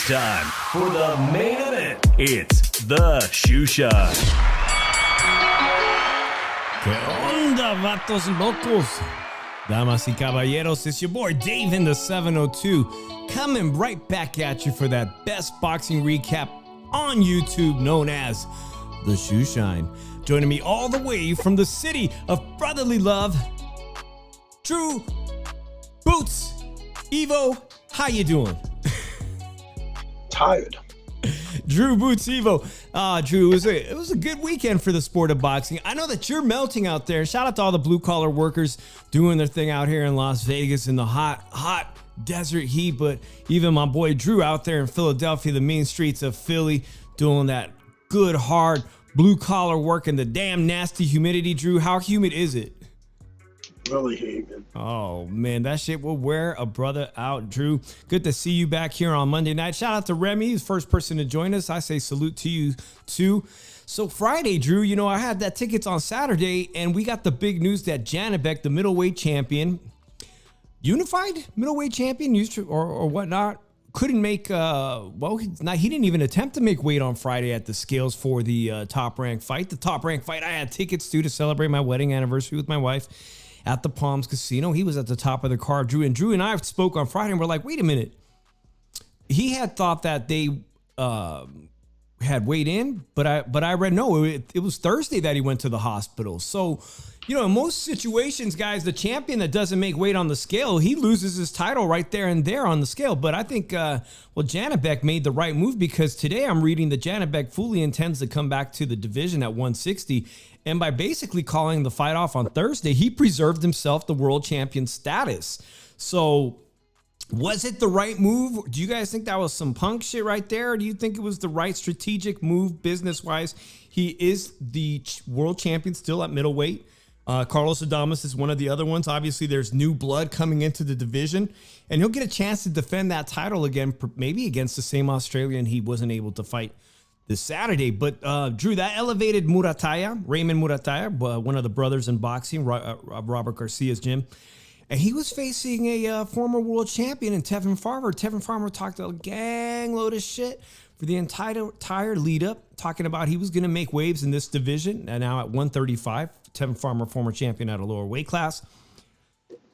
time for the main event. It's the Tszyu Shine. ¿Qué onda, vatos locos? Damas y caballeros, it's your boy Dave in the 702, coming right back at you for that best boxing recap on YouTube known as the Tszyu Shine. Joining me all the way from the city of brotherly love, Drew Boots Evo. How you doing? Tired. Drew Boots Evo. Drew, it was a good weekend for the sport of boxing. I know that you're melting out there. Shout out to all the blue collar workers doing their thing out here in Las Vegas in the hot desert heat. But even my boy Drew out there in Philadelphia, the main streets of Philly, doing that good hard blue collar work in the damn nasty humidity. Drew, how humid is it? Really humid. Oh man, that shit will wear a brother out. Drew, good to see you back here on Monday night. Shout out to Remy, the first person to join us. I say salute to you too. So Friday, Drew, you know, I had that tickets on Saturday, and we got the big news that Janibek, the middleweight champion, unified middleweight champion, or whatnot, couldn't make. He didn't even attempt to make weight on Friday at the scales for the top rank fight. The top rank fight I had tickets to celebrate my wedding anniversary with my wife at the Palms Casino. He was at the top of the card. Drew and I spoke on Friday, and we're like, wait a minute. He had thought that they had weighed in, but I read no. It was Thursday that he went to the hospital. So, you know, in most situations, guys, the champion that doesn't make weight on the scale, he loses his title right there and there on the scale. But I think, Janibek made the right move, because today I'm reading that Janibek fully intends to come back to the division at 160. And by basically calling the fight off on Thursday, he preserved himself the world champion status. So was it the right move? Do you guys think that was some punk shit right there? Or do you think it was the right strategic move business-wise? He is the world champion still at middleweight. Carlos Adames is one of the other ones. Obviously, there's new blood coming into the division, and he'll get a chance to defend that title again, maybe against the same Australian he wasn't able to fight this Saturday. But Drew, that elevated Raymond Murataya, one of the brothers in boxing, Robert Garcia's gym, and he was facing a former world champion in Tevin Farmer. Tevin Farmer talked a gang load of shit for the entire lead up, talking about he was going to make waves in this division, and now at 135. Tevin Farmer, former champion at a lower weight class.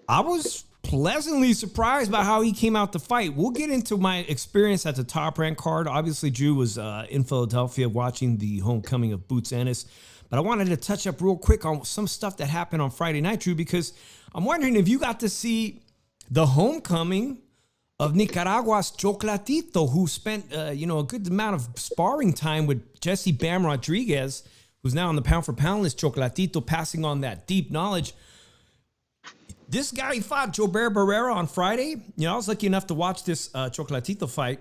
I was pleasantly surprised by how he came out to fight. We'll get into my experience at the top rank card. Obviously, Drew was in Philadelphia watching the homecoming of Boots Ennis, but I wanted to touch up real quick on some stuff that happened on Friday night, Drew, because I'm wondering if you got to see the homecoming of Nicaragua's Chocolatito, who spent a good amount of sparring time with Jesse Bam Rodriguez, who's now on the pound for pound list. Chocolatito passing on that deep knowledge. This guy, he fought Jobert Barrera on Friday. You know, I was lucky enough to watch this Chocolatito fight.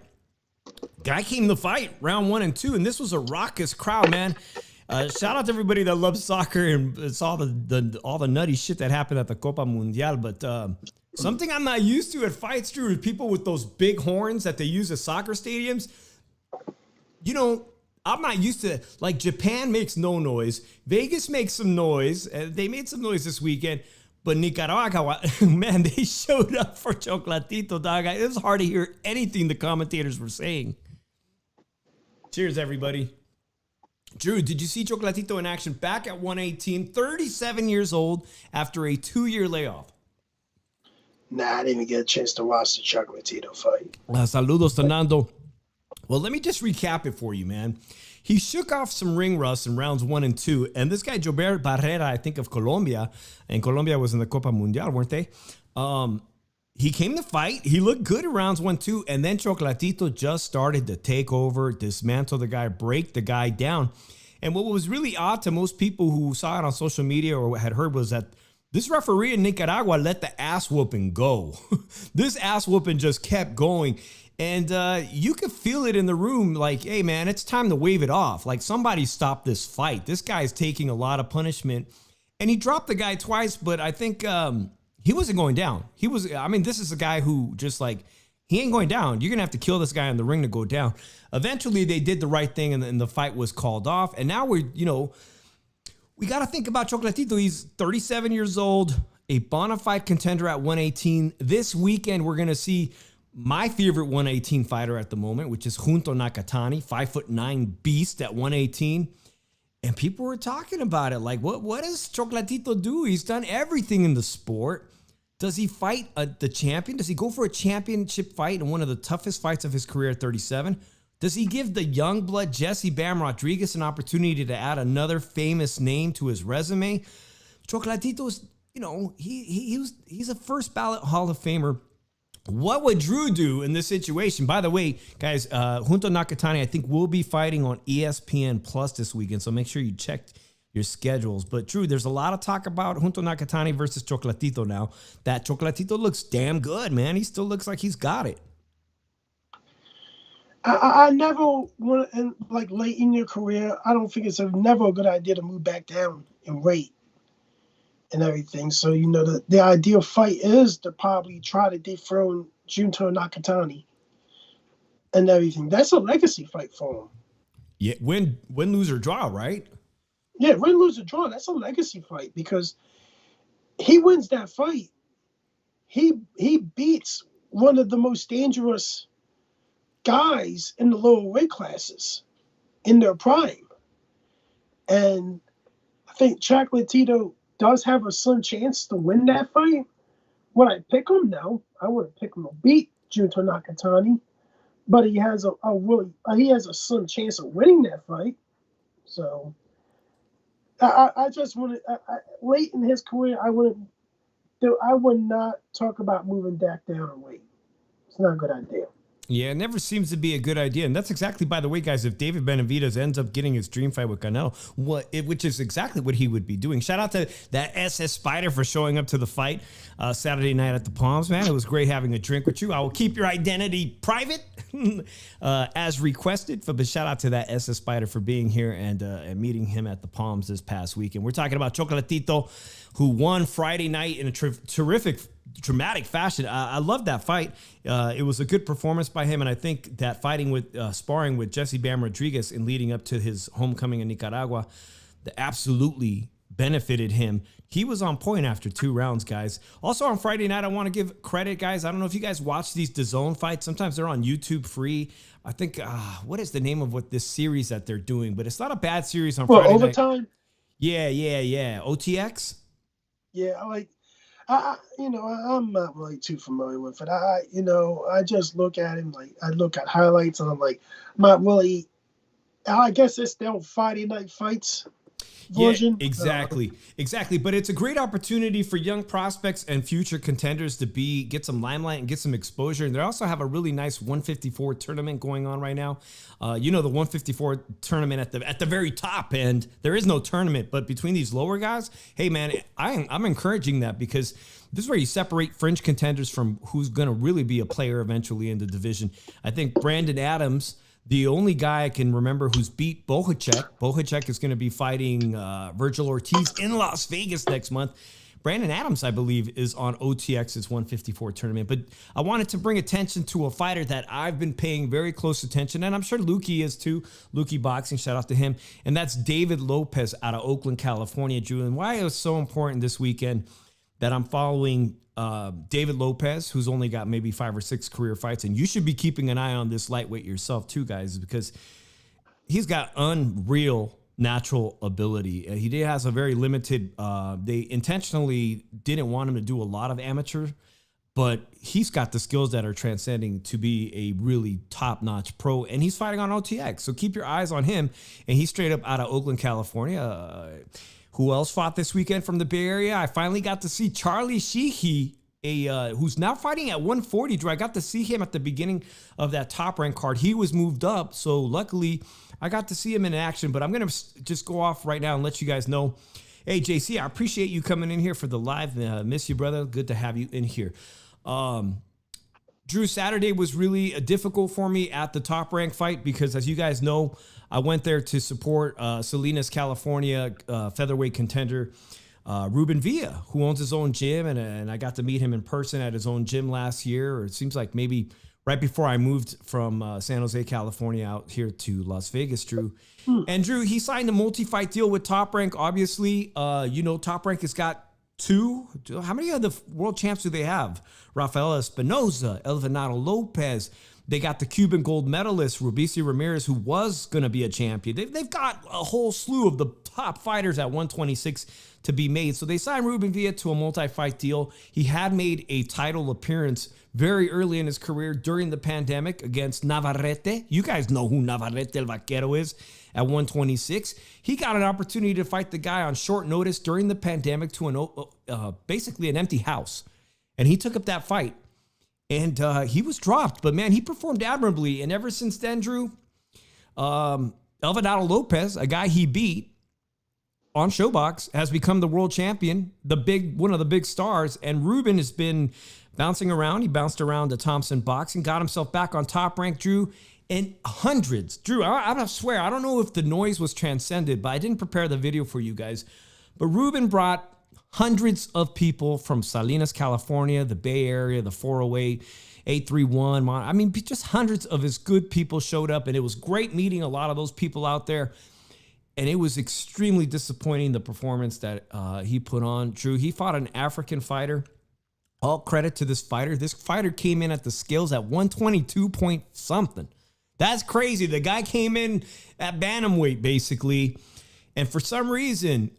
Guy came to fight round 1 and 2, and this was a raucous crowd, man. Shout out to everybody that loves soccer and saw all the nutty shit that happened at the Copa Mundial. But something I'm not used to at fights, Drew, is people with those big horns that they use at soccer stadiums. You know, I'm not used to it. Like, Japan makes no noise. Vegas makes some noise. They made some noise this weekend. But Nicaragua, man, they showed up for Chocolatito, dog. It was hard to hear anything the commentators were saying. Cheers, everybody. Drew, did you see Chocolatito in action back at 118, 37 years old after a 2-year layoff? Nah, I didn't even get a chance to watch the Chocolatito fight. Saludos, Fernando. Well, let me just recap it for you, man. He shook off some ring rust in rounds 1 and 2. And this guy, Jobert Barrera, I think of Colombia, and Colombia was in the Copa Mundial, weren't they? He came to fight. He looked good in rounds 1, 2. And then Chocolatito just started to take over, dismantle the guy, break the guy down. And what was really odd to most people who saw it on social media or had heard was that this referee in Nicaragua let the ass whooping go. This ass whooping just kept going. And you could feel it in the room, like, hey, man, it's time to wave it off. Like, somebody stop this fight. This guy's taking a lot of punishment. And he dropped the guy twice, but I think he wasn't going down. This is a guy who just, like, he ain't going down. You're going to have to kill this guy in the ring to go down. Eventually, they did the right thing, and the fight was called off. And now we got to think about Chocolatito. He's 37 years old, a bona fide contender at 118. This weekend, we're going to see my favorite 118 fighter at the moment, which is Junto Nakatani, 5'9" beast at 118. And people were talking about it. Like, what does Chocolatito do? He's done everything in the sport. Does he fight the champion? Does he go for a championship fight in one of the toughest fights of his career at 37? Does he give the young blood Jesse Bam Rodriguez an opportunity to add another famous name to his resume? Chocolatito's, he's a first ballot Hall of Famer. What would Drew do in this situation? By the way, guys, Junto Nakatani, I think, will be fighting on ESPN Plus this weekend, so make sure you check your schedules. But Drew, there's a lot of talk about Junto Nakatani versus Chocolatito now. That Chocolatito looks damn good, man. He still looks like he's got it. I never want to, like late in your career, I don't think it's never a good idea to move back down in weight and everything. So, the ideal fight is to probably try to dethrone Junto Nakatani and everything. That's a legacy fight for him. Yeah, win, lose, or draw, right? Yeah, win, lose, or draw. That's a legacy fight because he wins that fight. He beats one of the most dangerous guys in the lower weight classes in their prime. And I think Chocolatito does have a slim chance to win that fight. Would I pick him? No. I wouldn't pick him to beat Junto Nakatani. But he has a slim chance of winning that fight. So I just want to late in his career, I would not talk about moving back down in weight. It's not a good idea. Yeah, it never seems to be a good idea. And that's exactly, by the way, guys, if David Benavidez ends up getting his dream fight with Canelo, which is exactly what he would be doing. Shout out to that SS Spider for showing up to the fight Saturday night at the Palms, man. It was great having a drink with you. I will keep your identity private as requested. But shout out to that SS Spider for being here and meeting him at the Palms this past weekend. We're talking about Chocolatito, who won Friday night in a terrific dramatic fashion. I love that fight. It was a good performance by him, and I think that sparring with Jesse Bam Rodriguez and leading up to his homecoming in Nicaragua, that absolutely benefited him. He was on point after 2 rounds, guys. Also on Friday night, I want to give credit, guys. I don't know if you guys watch these DAZN fights. Sometimes they're on YouTube free. I think, what is the name of what this series that they're doing? But it's not a bad series on Friday Overtime? night. Yeah. OTX? Yeah, I'm not really too familiar with it. I just look at him, like I look at highlights and I'm like, I'm not really. I guess it's their Friday night fights version. Yeah, exactly. But it's a great opportunity for young prospects and future contenders to get some limelight and get some exposure. And they also have a really nice 154 tournament going on right now. The 154 tournament at the very top end. There is no tournament, but between these lower guys, hey man, I'm encouraging that because this is where you separate fringe contenders from who's going to really be a player eventually in the division. I think Brandon Adams, the only guy I can remember who's beat Bohacek. Bohacek is going to be fighting Virgil Ortiz in Las Vegas next month. Brandon Adams, I believe, is on OTX's 154 tournament. But I wanted to bring attention to a fighter that I've been paying very close attention, and I'm sure Lukey is too. Lukey Boxing, shout out to him. And that's David Lopez out of Oakland, California, Drew. And why it was so important this weekend that I'm following David Lopez, who's only got maybe 5 or 6 career fights. And you should be keeping an eye on this lightweight yourself too, guys, because he's got unreal natural ability. He has a very limited, they intentionally didn't want him to do a lot of amateur, but he's got the skills that are transcending to be a really top-notch pro, and he's fighting on OTX. So keep your eyes on him. And he's straight up out of Oakland, California. Who else fought this weekend from the Bay Area? I finally got to see Charlie Sheehy, who's now fighting at 140. Drew, I got to see him at the beginning of that top rank card. He was moved up, so luckily I got to see him in action. But I'm going to just go off right now and let you guys know. Hey, JC, I appreciate you coming in here for the live. Miss you, brother. Good to have you in here. Drew, Saturday was really difficult for me at the top rank fight because, as you guys know, I went there to support Salinas, California featherweight contender Ruben Villa, who owns his own gym, and I got to meet him in person at his own gym last year, or it seems like maybe right before I moved from San Jose, California out here to Las Vegas, Drew. And Drew, he signed a multi-fight deal with Top Rank, obviously. Top Rank has got two. How many other world champs do they have? Rafael Espinoza, Elvinado Lopez. They got the Cuban gold medalist, Rubici Ramirez, who was going to be a champion. They've got a whole slew of the top fighters at 126 to be made. So they signed Ruben Villa to a multi-fight deal. He had made a title appearance very early in his career during the pandemic against Navarrete. You guys know who Navarrete El Vaquero is at 126. He got an opportunity to fight the guy on short notice during the pandemic to basically an empty house. And he took up that fight. And he was dropped, but man, he performed admirably. And ever since then, Drew, Elvinado Lopez, a guy he beat on Showbox, has become the world champion, one of the big stars. And Ruben has been bouncing around. He bounced around to Thompson Boxing, got himself back on Top Rank, Drew, and hundreds. Drew, I swear, I don't know if the noise was transcended, but I didn't prepare the video for you guys. But Ruben brought hundreds of people from Salinas, California, the Bay Area, the 408, 831. I mean, just hundreds of his good people showed up, and it was great meeting a lot of those people out there. And it was extremely disappointing, the performance that he put on. Drew, he fought an African fighter. All credit to this fighter. This fighter came in at the scales at 122 point something. That's crazy. The guy came in at bantamweight, basically. And for some reason,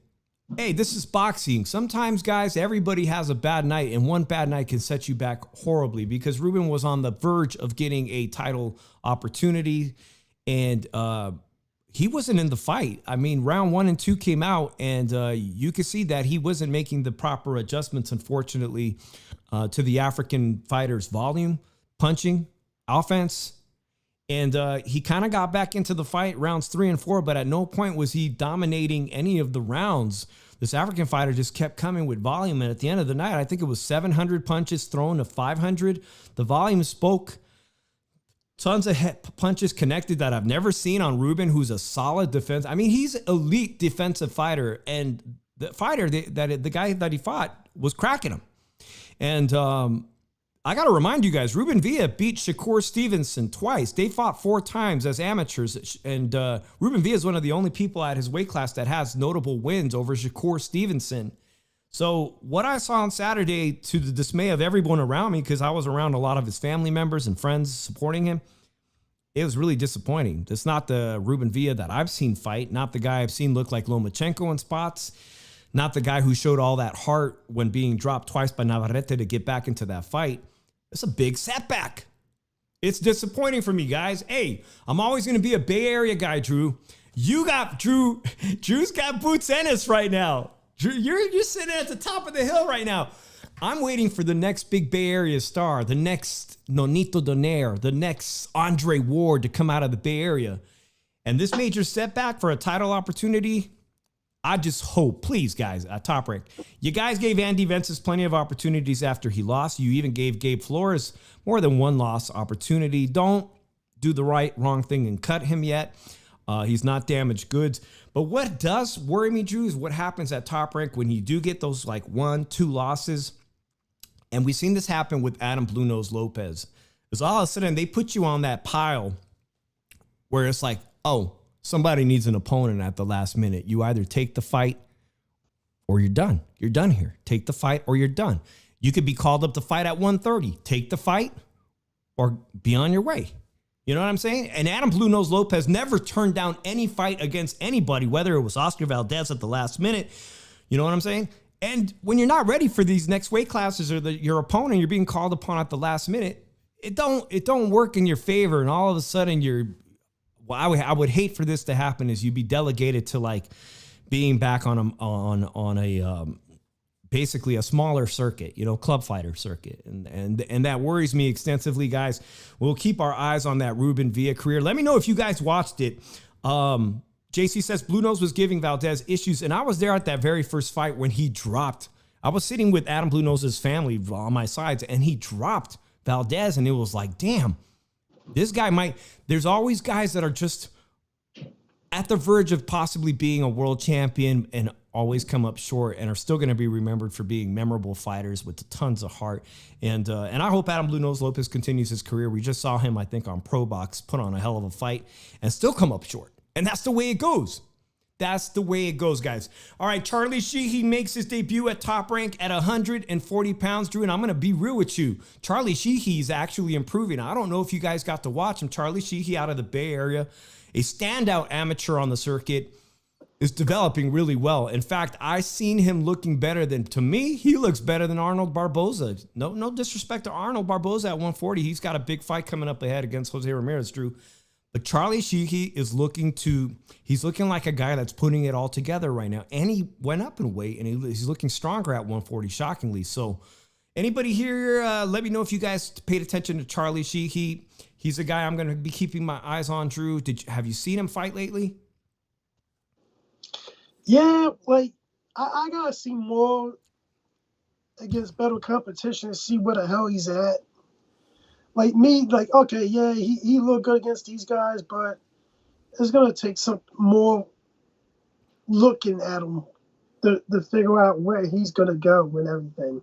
hey, this is boxing. Sometimes, guys, everybody has a bad night, and one bad night can set you back horribly, because Ruben was on the verge of getting a title opportunity, and he wasn't in the fight. I mean, round 1 and 2 came out, and you could see that he wasn't making the proper adjustments, unfortunately, to the African fighter's volume, punching, offense. And he kind of got back into the fight rounds 3 and 4, but at no point was he dominating any of the rounds. This African fighter just kept coming with volume. And at the end of the night, I think it was 700 punches thrown to 500. The volume spoke. Tons of punches connected that I've never seen on Ruben, who's a solid defense. I mean, he's an elite defensive fighter. And the fighter, the guy that he fought, was cracking him. And I got to remind you guys, Ruben Villa beat Shakur Stevenson twice. They fought 4 times as amateurs. And Ruben Villa is one of the only people at his weight class that has notable wins over Shakur Stevenson. So what I saw on Saturday, to the dismay of everyone around me, because I was around a lot of his family members and friends supporting him, it was really disappointing. It's not the Ruben Villa that I've seen fight, not the guy I've seen look like Lomachenko in spots, not the guy who showed all that heart when being dropped twice by Navarrete to get back into that fight. It's a big setback. It's disappointing for me, guys. Hey, I'm always going to be a Bay Area guy, Drew. Drew's got Boots Ennis right now. Drew, you're sitting at the top of the hill right now. I'm waiting for the next big Bay Area star, the next Nonito Donaire, the next Andre Ward to come out of the Bay Area. And this major setback for a title opportunity, I just hope, please, guys, at Top Rank, you guys gave Andy Vences plenty of opportunities after he lost. You even gave Gabe Flores more than one loss opportunity. Don't do the wrong thing and cut him yet. He's not damaged goods. But what does worry me, Drew, is what happens at Top Rank when you do get those like 1-2 losses. And we've seen this happen with Adam Blue Nose Lopez. Because all of a sudden they put you on that pile where it's like, oh, somebody needs an opponent at the last minute. You either take the fight or you're done. You're done here. Take the fight or you're done. You could be called up to fight at 1:30. Take the fight or be on your way. You know what I'm saying? And Adam Blue Nose Lopez never turned down any fight against anybody, whether it was Oscar Valdez at the last minute. You know what I'm saying? And when you're not ready for these next weight classes or your opponent, you're being called upon at the last minute, it don't work in your favor. And all of a sudden I would hate for this to happen, is you'd be delegated to like being back on a basically a smaller circuit, club fighter circuit. And that worries me extensively, guys. We'll keep our eyes on that Ruben Villa career. Let me know if you guys watched it. JC says Blue Nose was giving Valdez issues, and I was there at that very first fight when he dropped. I was sitting with Adam Blue Nose's family on my sides, and he dropped Valdez, and it was like, damn, this guy there's always guys that are just at the verge of possibly being a world champion and always come up short and are still going to be remembered for being memorable fighters with tons of heart. And I hope Adam Blue Nose Lopez continues his career. We just saw him, I think, on Pro Box, put on a hell of a fight and still come up short. And that's the way it goes. That's the way it goes, guys. All right, Charlie Sheehy makes his debut at Top Rank at 140 pounds, Drew, and I'm going to be real with you. Charlie Sheehy is actually improving. I don't know if you guys got to watch him. Charlie Sheehy out of the Bay Area, a standout amateur on the circuit, is developing really well. In fact, I seen him looking better than, to me, he looks better than Arnold Barboza. No disrespect to Arnold Barboza at 140. He's got a big fight coming up ahead against Jose Ramirez, Drew. But Charlie Sheehy is he's looking like a guy that's putting it all together right now. And he went up in weight, and he's looking stronger at 140, shockingly. So anybody here, let me know if you guys paid attention to Charlie Sheehy. He's a guy I'm going to be keeping my eyes on, Drew. Have you seen him fight lately? Yeah, like, I got to see more against better competition to see where the hell he's at. Like me, like, okay, yeah, he looked good against these guys, but it's going to take some more looking at him to figure out where he's going to go and everything.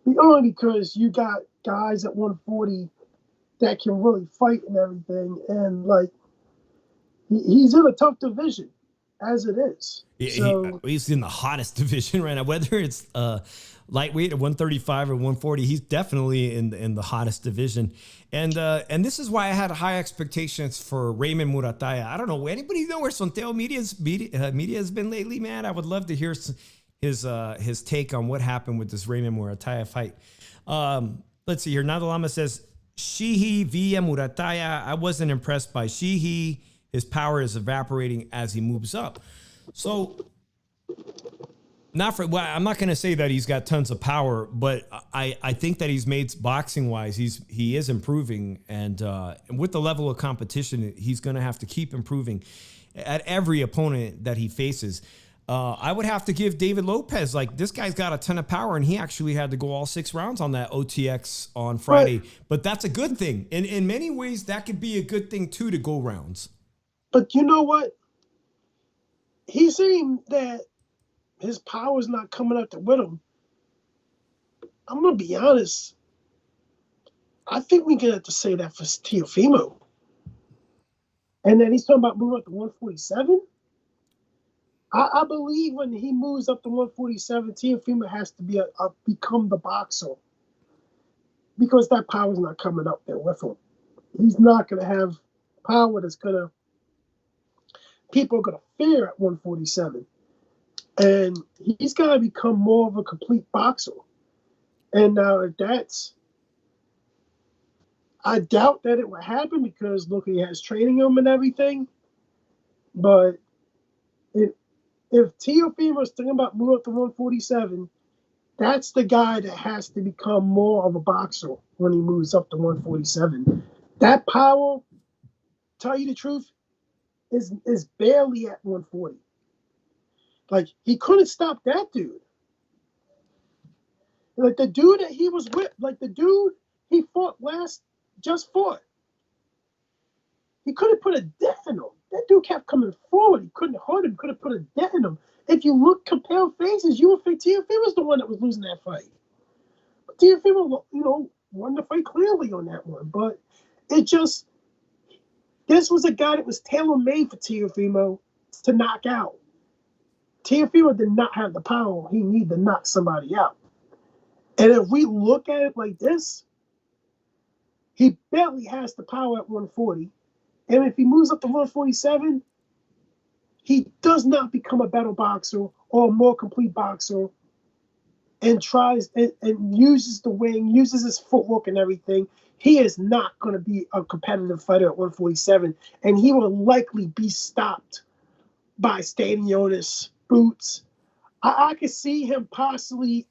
Only because you got guys at 140 that can really fight and everything, and, like, he's in a tough division as it is. So he's in the hottest division right now, whether it's lightweight at 135 or 140. He's definitely in the hottest division, and this is why I had high expectations for Raymond Murataya. I don't know, anybody know where Sonteo media has been lately, man? I would love to hear his take on what happened with this Raymond Murataya fight. Let's see here. Nadalama says Sheehy via Murataya. I wasn't impressed by Sheehy. His power is evaporating as he moves up. So, I'm not going to say that he's got tons of power, but I think that he's made boxing wise, he is improving, and with the level of competition, he's going to have to keep improving at every opponent that he faces. I would have to give David Lopez, like, this guy's got a ton of power, and he actually had to go all 6 rounds on that OTX on Friday. But that's a good thing. In many ways, that could be a good thing too, to go rounds. But you know what? He's saying that his power's not coming up to with him. I'm going to be honest. I think we're going to have to say that for Teofimo. And then he's talking about moving up to 147. I believe when he moves up to 147, Teofimo has to become the boxer. Because that power's not coming up there with him. He's not going to have power that's going to... people are going to fear at 147. And he's got to become more of a complete boxer. And now if that's... I doubt that it would happen because, look, he has training him and everything. But if Teofimo is thinking about moving up to 147, that's the guy that has to become more of a boxer when he moves up to 147. That power, tell you the truth, is barely at 140. Like, he couldn't stop that dude. Like, the dude that he was with, like, the dude he fought just fought. He couldn't put a dent in him. That dude kept coming forward. He couldn't hurt him, couldn't put a dent in him. If you compare faces, you would think Teofimo was the one that was losing that fight. But Teofimo, won the fight clearly on that one. But this was a guy that was tailor-made for Teofimo to knock out. Teofimo did not have the power he needed to knock somebody out. And if we look at it like this, he barely has the power at 140. And if he moves up to 147, he does not become a better boxer or a more complete boxer and tries and uses the wing, uses his footwork and everything. He is not going to be a competitive fighter at 147, and he will likely be stopped by Stanionis, Boots. I could see him possibly...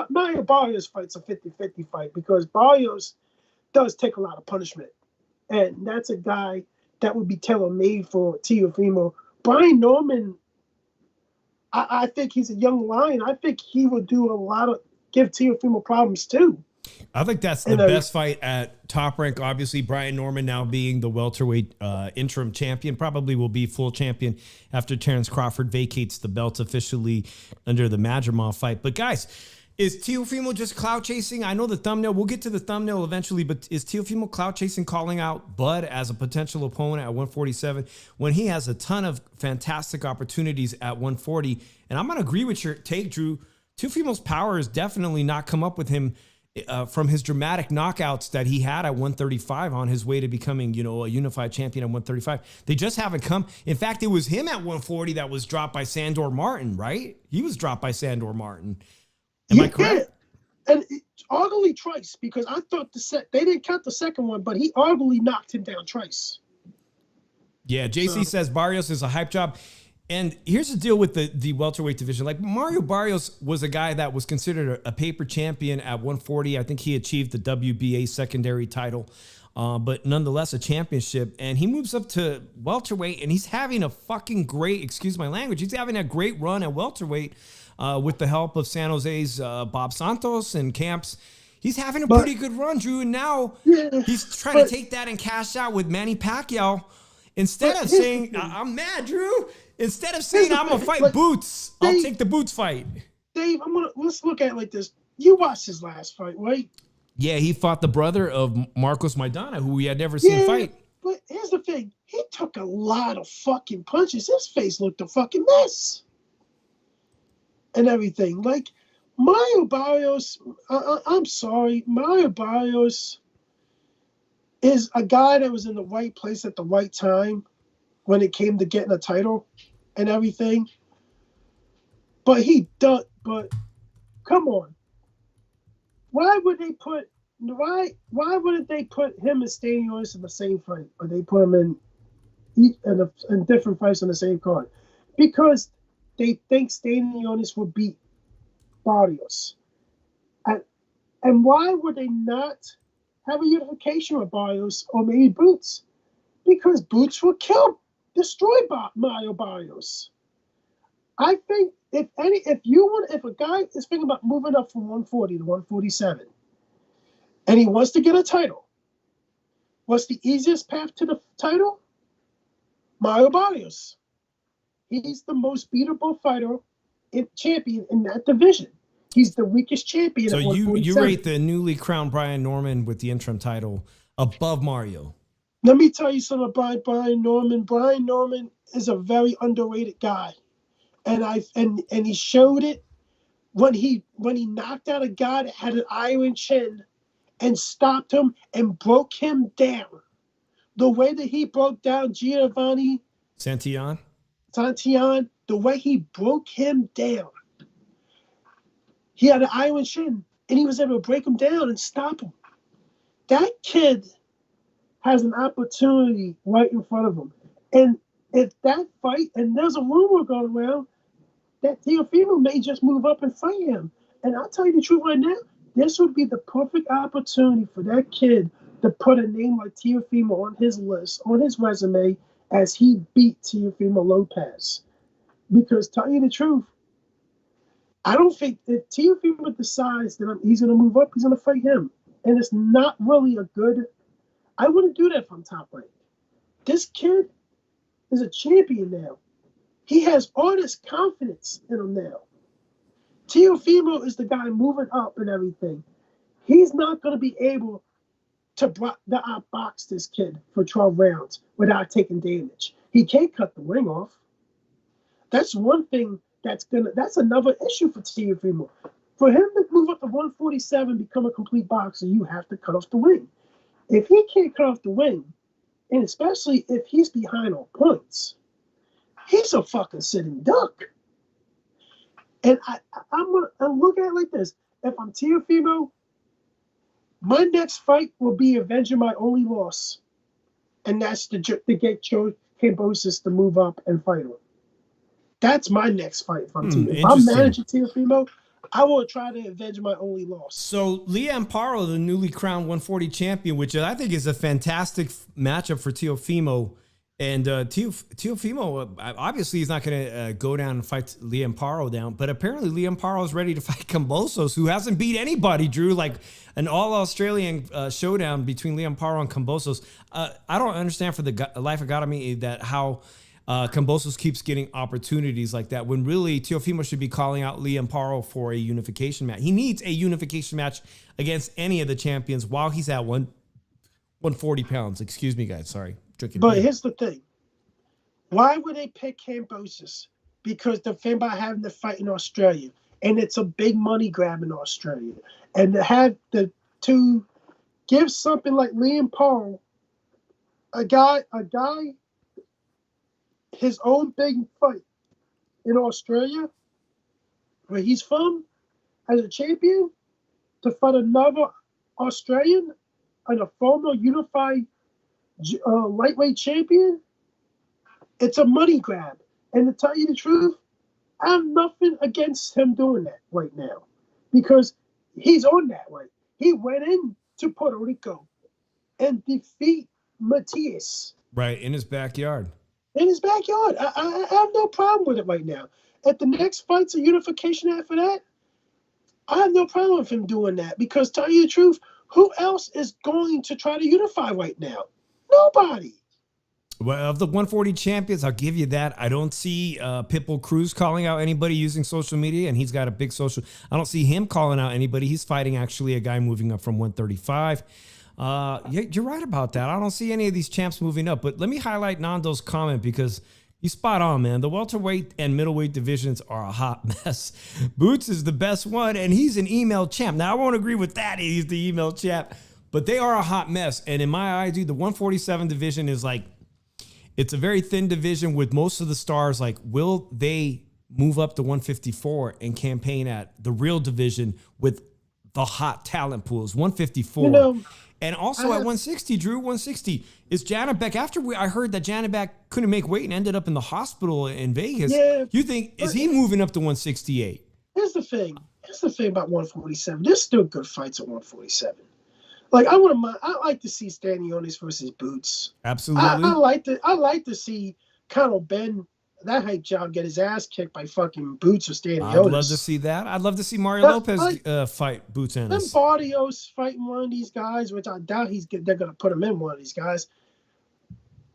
Mario Barrios fight's a 50-50 fight because Barrios does take a lot of punishment, and that's a guy that would be tailor-made for Teofimo. Brian Norman, I think he's a young lion. I think he would do give Teofimo problems too. I think that's the best fight at Top Rank. Obviously, Brian Norman now being the welterweight interim champion, probably will be full champion after Terrence Crawford vacates the belt officially under the Madrimov fight. But guys, Is Teofimo just clout chasing? I know the thumbnail. We'll get to the thumbnail eventually, but is Teofimo clout chasing, calling out Bud as a potential opponent at 147 when he has a ton of fantastic opportunities at 140? And I'm going to agree with your take, Drew. Teofimo's power has definitely not come up with him from his dramatic knockouts that he had at 135 on his way to becoming, a unified champion at 135. They just haven't come. In fact, it was him at 140 that was dropped by Sandor Martin, right? He was dropped by Sandor Martin. Am I correct? And arguably twice, because I thought they didn't count the second one, but he arguably knocked him down twice. Yeah, JC says Barrios is a hype job. And here's the deal with the welterweight division. Like, Mario Barrios was a guy that was considered a paper champion at 140. I think he achieved the WBA secondary title, but nonetheless a championship. And he moves up to welterweight, and he's having a fucking great, excuse my language, he's having a great run at welterweight with the help of San Jose's Bob Santos and camps. He's having a pretty good run, Drew, and now he's trying to take that and cash out with Manny Pacquiao. Instead of saying, I'm mad, Drew. Instead of saying, I'm going to fight Boots, I'll take the Boots fight. Dave, let's look at it like this. You watched his last fight, right? Yeah, he fought the brother of Marcos Maidana, who we had never seen fight. But here's the thing. He took a lot of fucking punches. His face looked a fucking mess. And everything. Like, Mario Barrios, I'm sorry, Mario Barrios is a guy that was in the right place at the right time when it came to getting a title and everything. But but come on. Why wouldn't they put him and Stanley in the same fight? Or they put him in different fights on the same card? Because they think Stanley will beat Barrios. And why would they not have a unification with Barrios or maybe Boots? Because Boots will destroy Mario Barrios. I think if a guy is thinking about moving up from 140 to 147 and he wants to get a title, what's the easiest path to the title? Mario Barrios. He's the most beatable champion in that division. He's the weakest champion. So you rate the newly crowned Brian Norman with the interim title above Mario? Let me tell you something about Brian Norman. Brian Norman is a very underrated guy, and he showed it when he knocked out a guy that had an iron chin and stopped him and broke him down. The way that he broke down Giovanni Santillan, the way he broke him down. He had an iron chin, and he was able to break him down and stop him. That kid has an opportunity right in front of him. And if that fight, and there's a rumor going around that Teofimo may just move up and fight him. And I'll tell you the truth right now, this would be the perfect opportunity for that kid to put a name like Teofimo on his list, on his resume, as he beat Teofimo Lopez. Because tell you the truth, I don't think if Teofimo decides that he's going to move up, he's going to fight him. And it's not really I wouldn't do that from top rank. This kid is a champion now. He has all this confidence in him now. Teofimo is the guy moving up and everything. He's not going to be able to outbox this kid for 12 rounds without taking damage. He can't cut the ring off. That's one thing that's another issue for Teofimo. For him to move up to 147, become a complete boxer, you have to cut off the wing. If he can't cut off the wing, and especially if he's behind on points, he's a fucking sitting duck. And I'm looking at it like this. If I'm Teofimo, my next fight will be avenging my only loss. And that's to get Joe Cambosis to move up and fight him. That's my next fight if I'm Teofimo. If I'm managing Teofimo, I will try to avenge my only loss. So Liam Paro, the newly crowned 140 champion, which I think is a fantastic matchup for Teofimo. And Teofimo, obviously, he's not going to go down and fight Liam Paro down. But apparently, Liam Paro is ready to fight Cambosos, who hasn't beat anybody, Drew. Like an all-Australian showdown between Liam Paro and Cambosos. I don't understand for the life of God of me that how Kambosos keeps getting opportunities like that when really Teofimo should be calling out Liam Paro for a unification match. He needs a unification match against any of the champions while he's at 140 pounds. Excuse me, guys. Sorry. But here's the thing. Why would they pick Kambosos? Because they're thinking about having the fight in Australia. And it's a big money grab in Australia. And to give something like Liam Paro, a guy, his own big fight in Australia, where he's from, as a champion, to fight another Australian and a former unified lightweight champion, it's a money grab. And to tell you the truth, I have nothing against him doing that right now because he's on that way. He went into Puerto Rico and defeat Matias. Right, in his backyard. In his backyard. I have no problem with it right now. At the next fight's a unification after that, I have no problem with him doing that because, tell you the truth, who else is going to try to unify right now? Nobody. Well, of the 140 champions, I'll give you that. I don't see Pitbull Cruz calling out anybody using social media, and he's got a big social. I don't see him calling out anybody. He's fighting actually a guy moving up from 135. You're right about that. I don't see any of these champs moving up. But let me highlight Nando's comment because he's spot on, man. The welterweight and middleweight divisions are a hot mess. Boots is the best one, and he's an email champ. Now, I won't agree with that. He's the email champ. But they are a hot mess. And in my eyes, dude, the 147 division is like, it's a very thin division with most of the stars. Like, will they move up to 154 and campaign at the real division with the hot talent pools? 154. And also at 160, Drew, 160 is Janibek. I heard that Janibek couldn't make weight and ended up in the hospital in Vegas. Yeah, you think, is he moving up to 168? Here's the thing about 147. There's still good fights at 147. Like I like to see Stanionis versus Boots. Absolutely. I like to see Conor Ben, that hype job, get his ass kicked by fucking Boots or Stanionis. I'd love to see that. I'd love to see Mario Lopez fight Boots Ennis. Then Barrios fighting one of these guys, which I doubt they're gonna put him in one of these guys.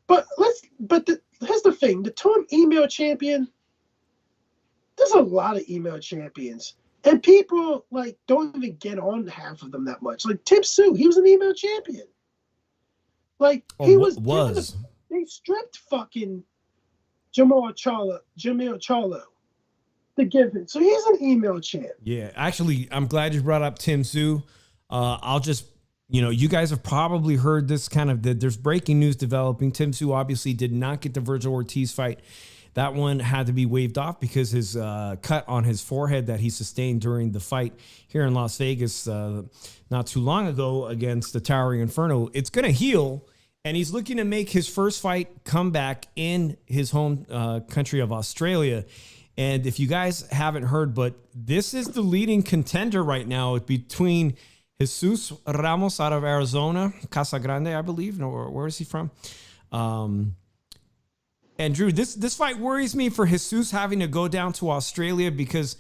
But here's the thing: the term email champion. There's a lot of email champions. And people like don't even get on half of them that much. Like Tszyu, he was an email champion. Like he was. They stripped fucking Jamil Charlo to give him. So he's an email champ. Yeah, actually, I'm glad you brought up Tszyu. I'll just, you guys have probably heard this there's breaking news developing. Tszyu obviously did not get the Virgil Ortiz fight. That one had to be waved off because his cut on his forehead that he sustained during the fight here in Las Vegas not too long ago against the Towering Inferno, it's going to heal, and he's looking to make his first fight comeback in his home country of Australia. And if you guys haven't heard, but this is the leading contender right now between Jesus Ramos out of Arizona, Casa Grande, I believe. No, where is he from? And Drew, this fight worries me for Jesus having to go down to Australia because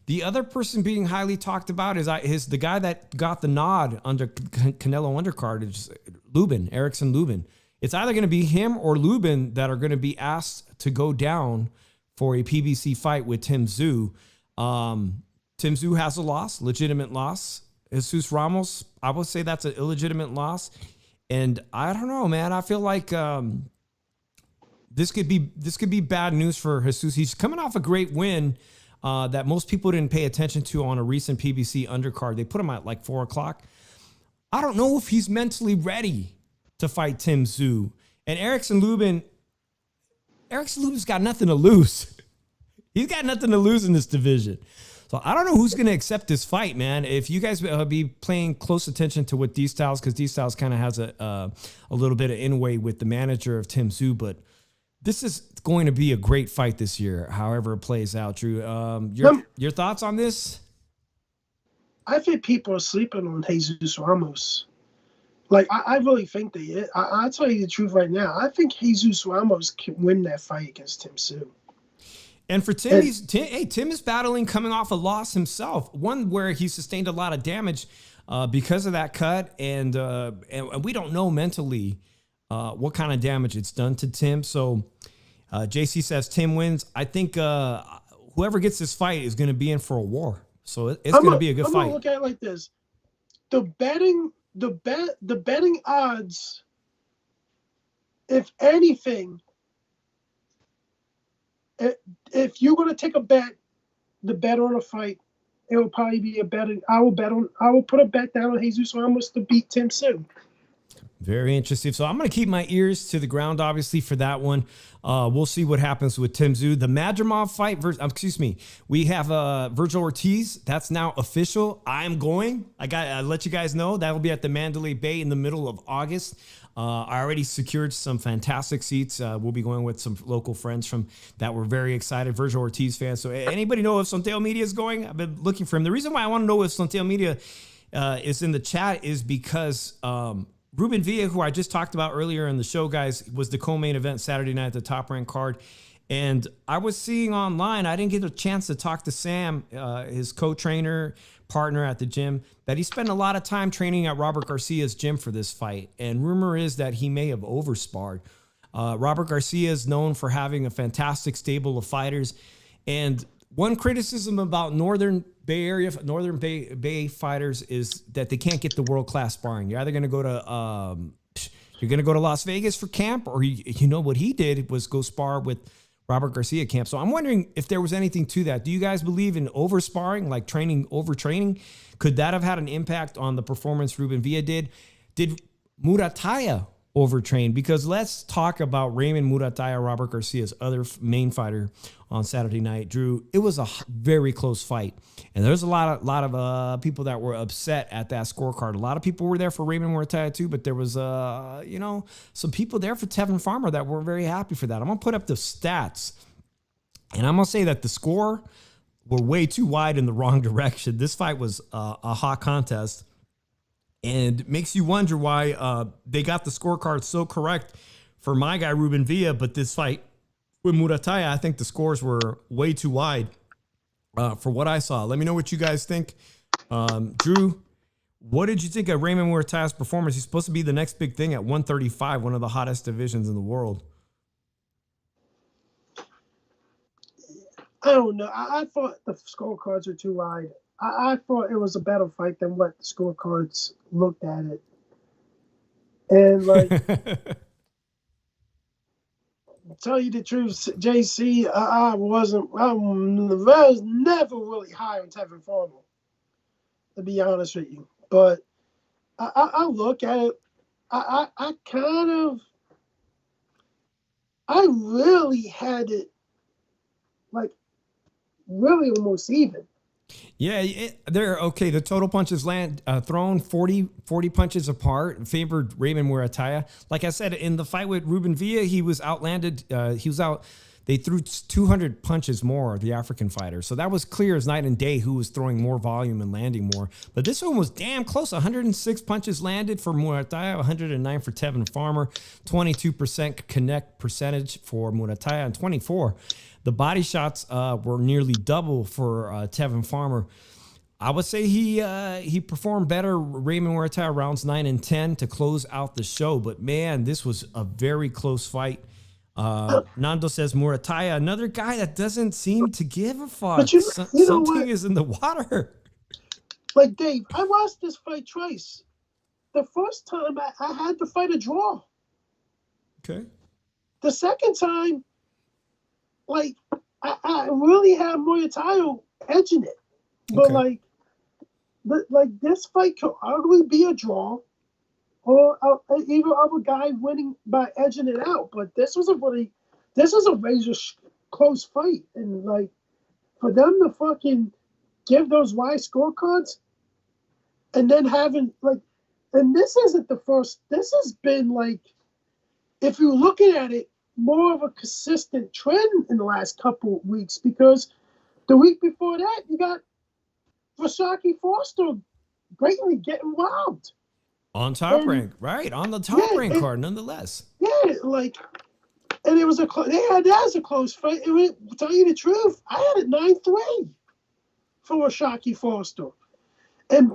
the other person being highly talked about is the guy that got the nod under Canelo undercard, is Erickson Lubin. It's either going to be him or Lubin that are going to be asked to go down for a PBC fight with Tszyu. Tszyu has a loss, legitimate loss. Jesus Ramos, I would say that's an illegitimate loss. And I don't know, man. I feel like this could be bad news for Jesus. He's coming off a great win that most people didn't pay attention to on a recent PBC undercard. They put him at like 4:00. I don't know if he's mentally ready to fight Tszyu. And Erickson Lubin's got nothing to lose. He's got nothing to lose in this division. So I don't know who's going to accept this fight, man. If you guys be paying close attention to what D-Styles, because D-Styles kind of has a little bit of in-way with the manager of Tszyu, but this is going to be a great fight this year, however it plays out, Drew. Your thoughts on this? I think people are sleeping on Jesus Ramos. Like, I really think I'll tell you the truth right now. I think Jesus Ramos can win that fight against Tszyu. And for Tim, Tim is battling coming off a loss himself, one where he sustained a lot of damage because of that cut, and we don't know mentally what kind of damage it's done to Tim. So JC says Tim wins. I think whoever gets this fight is going to be in for a war. So it's going to be a good fight. I'm gonna look at it like this: the betting odds, if anything, if you're gonna take a bet, the bet on a fight, it will probably be a betting. I will put a bet down on Jesus Ramos to beat Tim Tszyu. Very interesting. So I'm going to keep my ears to the ground, obviously, for that one. We'll see what happens with Tim Tszyu. The Madrimov fight, we have Virgil Ortiz. That's now official. I'm going. I let you guys know. That will be at the Mandalay Bay in the middle of August. I already secured some fantastic seats. We'll be going with some local friends from that were very excited, Virgil Ortiz fans. So anybody know if Santiago Media is going? I've been looking for him. The reason why I want to know if Santiago Media is in the chat is because Ruben Villa, who I just talked about earlier in the show, guys, was the co-main event Saturday night at the Top Rank card. And I was seeing online, I didn't get a chance to talk to Sam, his co-trainer, partner at the gym, that he spent a lot of time training at Robert Garcia's gym for this fight. And rumor is that he may have oversparred. Robert Garcia is known for having a fantastic stable of fighters. And one criticism about Northern Bay fighters is that they can't get the world-class sparring. You're either going to go to Las Vegas for camp, or you know what he did was go spar with Robert Garcia camp. So I'm wondering if there was anything to that. Do you guys believe in oversparring, like overtraining? Could that have had an impact on the performance Ruben Villa did? Did Murataya overtrain? Because let's talk about Raymond Murataya, Robert Garcia's other main fighter on Saturday night. Drew, it was a very close fight. And there's a lot of people that were upset at that scorecard. A lot of people were there for Raymond Murataya too, but there was, some people there for Tevin Farmer that were very happy for that. I'm going to put up the stats, and I'm going to say that the score were way too wide in the wrong direction. This fight was a hot contest, and makes you wonder why they got the scorecard so correct for my guy Ruben Villa, but this fight with Murataya, I think the scores were way too wide for what I saw. Let me know what you guys think. Drew, what did you think of Raymond Murataya's performance? He's supposed to be the next big thing at 135, one of the hottest divisions in the world. I don't know. I thought the scorecards were too wide. I thought it was a better fight than what the scorecards looked at it. And, tell you the truth, JC, I was never really high on Tevin Farmer, to be honest with you. But I look at it, I really had it, really almost even. Yeah, they're okay. The total punches thrown 40 punches apart, favored Raymond Murataya. Like I said, in the fight with Ruben Villa, he was outlanded. They threw 200 punches more, the African fighter. So that was clear as night and day who was throwing more volume and landing more. But this one was damn close. 106 punches landed for Murataya, 109 for Tevin Farmer, 22% connect percentage for Murataya, and 24%. The body shots were nearly double for Tevin Farmer. I would say he performed better Raymond Murataya rounds 9 and 10 to close out the show. But, man, this was a very close fight. Nando says Murataya, another guy that doesn't seem to give a fuck. But something is in the water. Like, Dave, I watched this fight twice. The first time I had to fight a draw. Okay. The second time, I really had Murataya edging it. But, Okay. this fight could arguably be a draw, or even other guy winning by edging it out. But this was a razor close fight. And, for them to fucking give those wide scorecards and then having, and this isn't the first, this has been, if you're looking at it, more of a consistent trend in the last couple of weeks, because the week before that, you got Shakur Stevenson greatly getting wild. On top rank, right? On the top rank card, nonetheless. Yeah, and it was they had that as a close fight. To tell you the truth, I had it 9-3 for Shakur Stevenson. And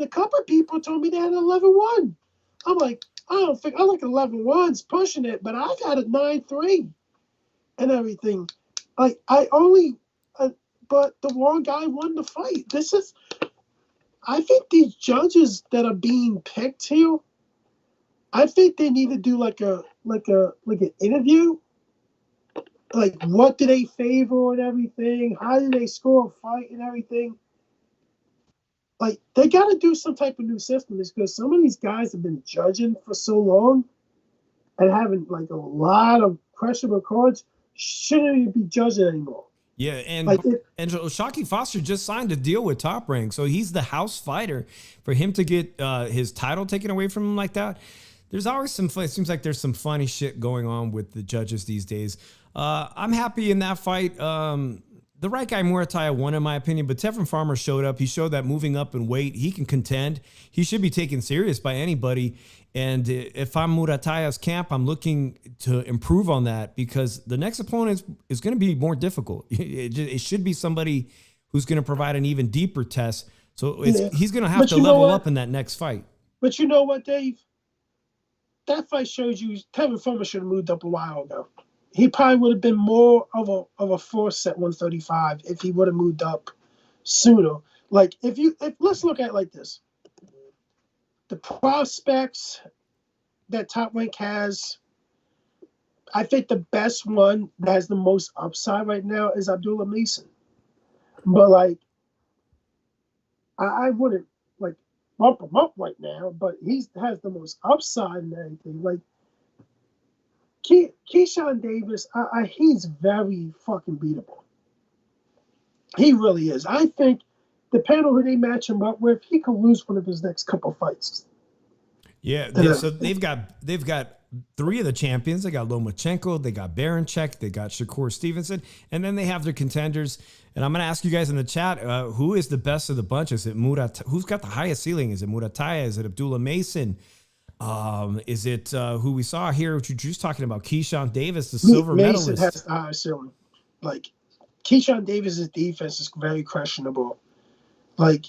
a couple of people told me they had 11-1. I'm like, I don't think I like 11-1's pushing it, but I got it 9-3. and everything. Like I only, but the wrong guy won the fight. I think these judges that are being picked here, I think they need to do like an interview. Like, what do they favor and everything? How do they score a fight and everything? Like, they got to do some type of new system, because some of these guys have been judging for so long and having like a lot of questionable cards, shouldn't even be judging anymore. Yeah, and Like Shockey Foster just signed a deal with Top Rank, so he's the house fighter. For him to get his title taken away from him like that, there's always some fun. It seems like there's some funny shit going on with the judges these days. I'm happy in that fight. The right guy, Murataya, won in my opinion, but Tevin Farmer showed up. He showed that moving up in weight, he can contend. He should be taken serious by anybody. And if I'm Murataya's camp, I'm looking to improve on that, because the next opponent is going to be more difficult. It should be somebody who's going to provide an even deeper test. So he's going to have to level up in that next fight. But you know what, Dave? That fight shows you Tevin Farmer should have moved up a while ago. He probably would have been more of a force at 135 if he would have moved up sooner. Like, let's look at it like this. The prospects that Top Rank has, I think the best one that has the most upside right now is Abdullah Mason. But, like, I wouldn't, like, bump him up right now, but he has the most upside and everything. Like, Keyshawn Davis, he's very fucking beatable. He really is. I think, depending on who they match him up with, he could lose one of his next couple fights. Yeah, so they've got three of the champions. They got Lomachenko, they got Baranchek, they got Shakur Stevenson, and then they have their contenders. And I'm going to ask you guys in the chat, who is the best of the bunch? Is it who's got the highest ceiling? Is it Murataya? Is it Abdullah Mason? Is it who we saw here, which you're just talking about, Keyshawn Davis, the silver medalist? Mason has the highest ceiling. Like, Keyshawn Davis's defense is very questionable. Like,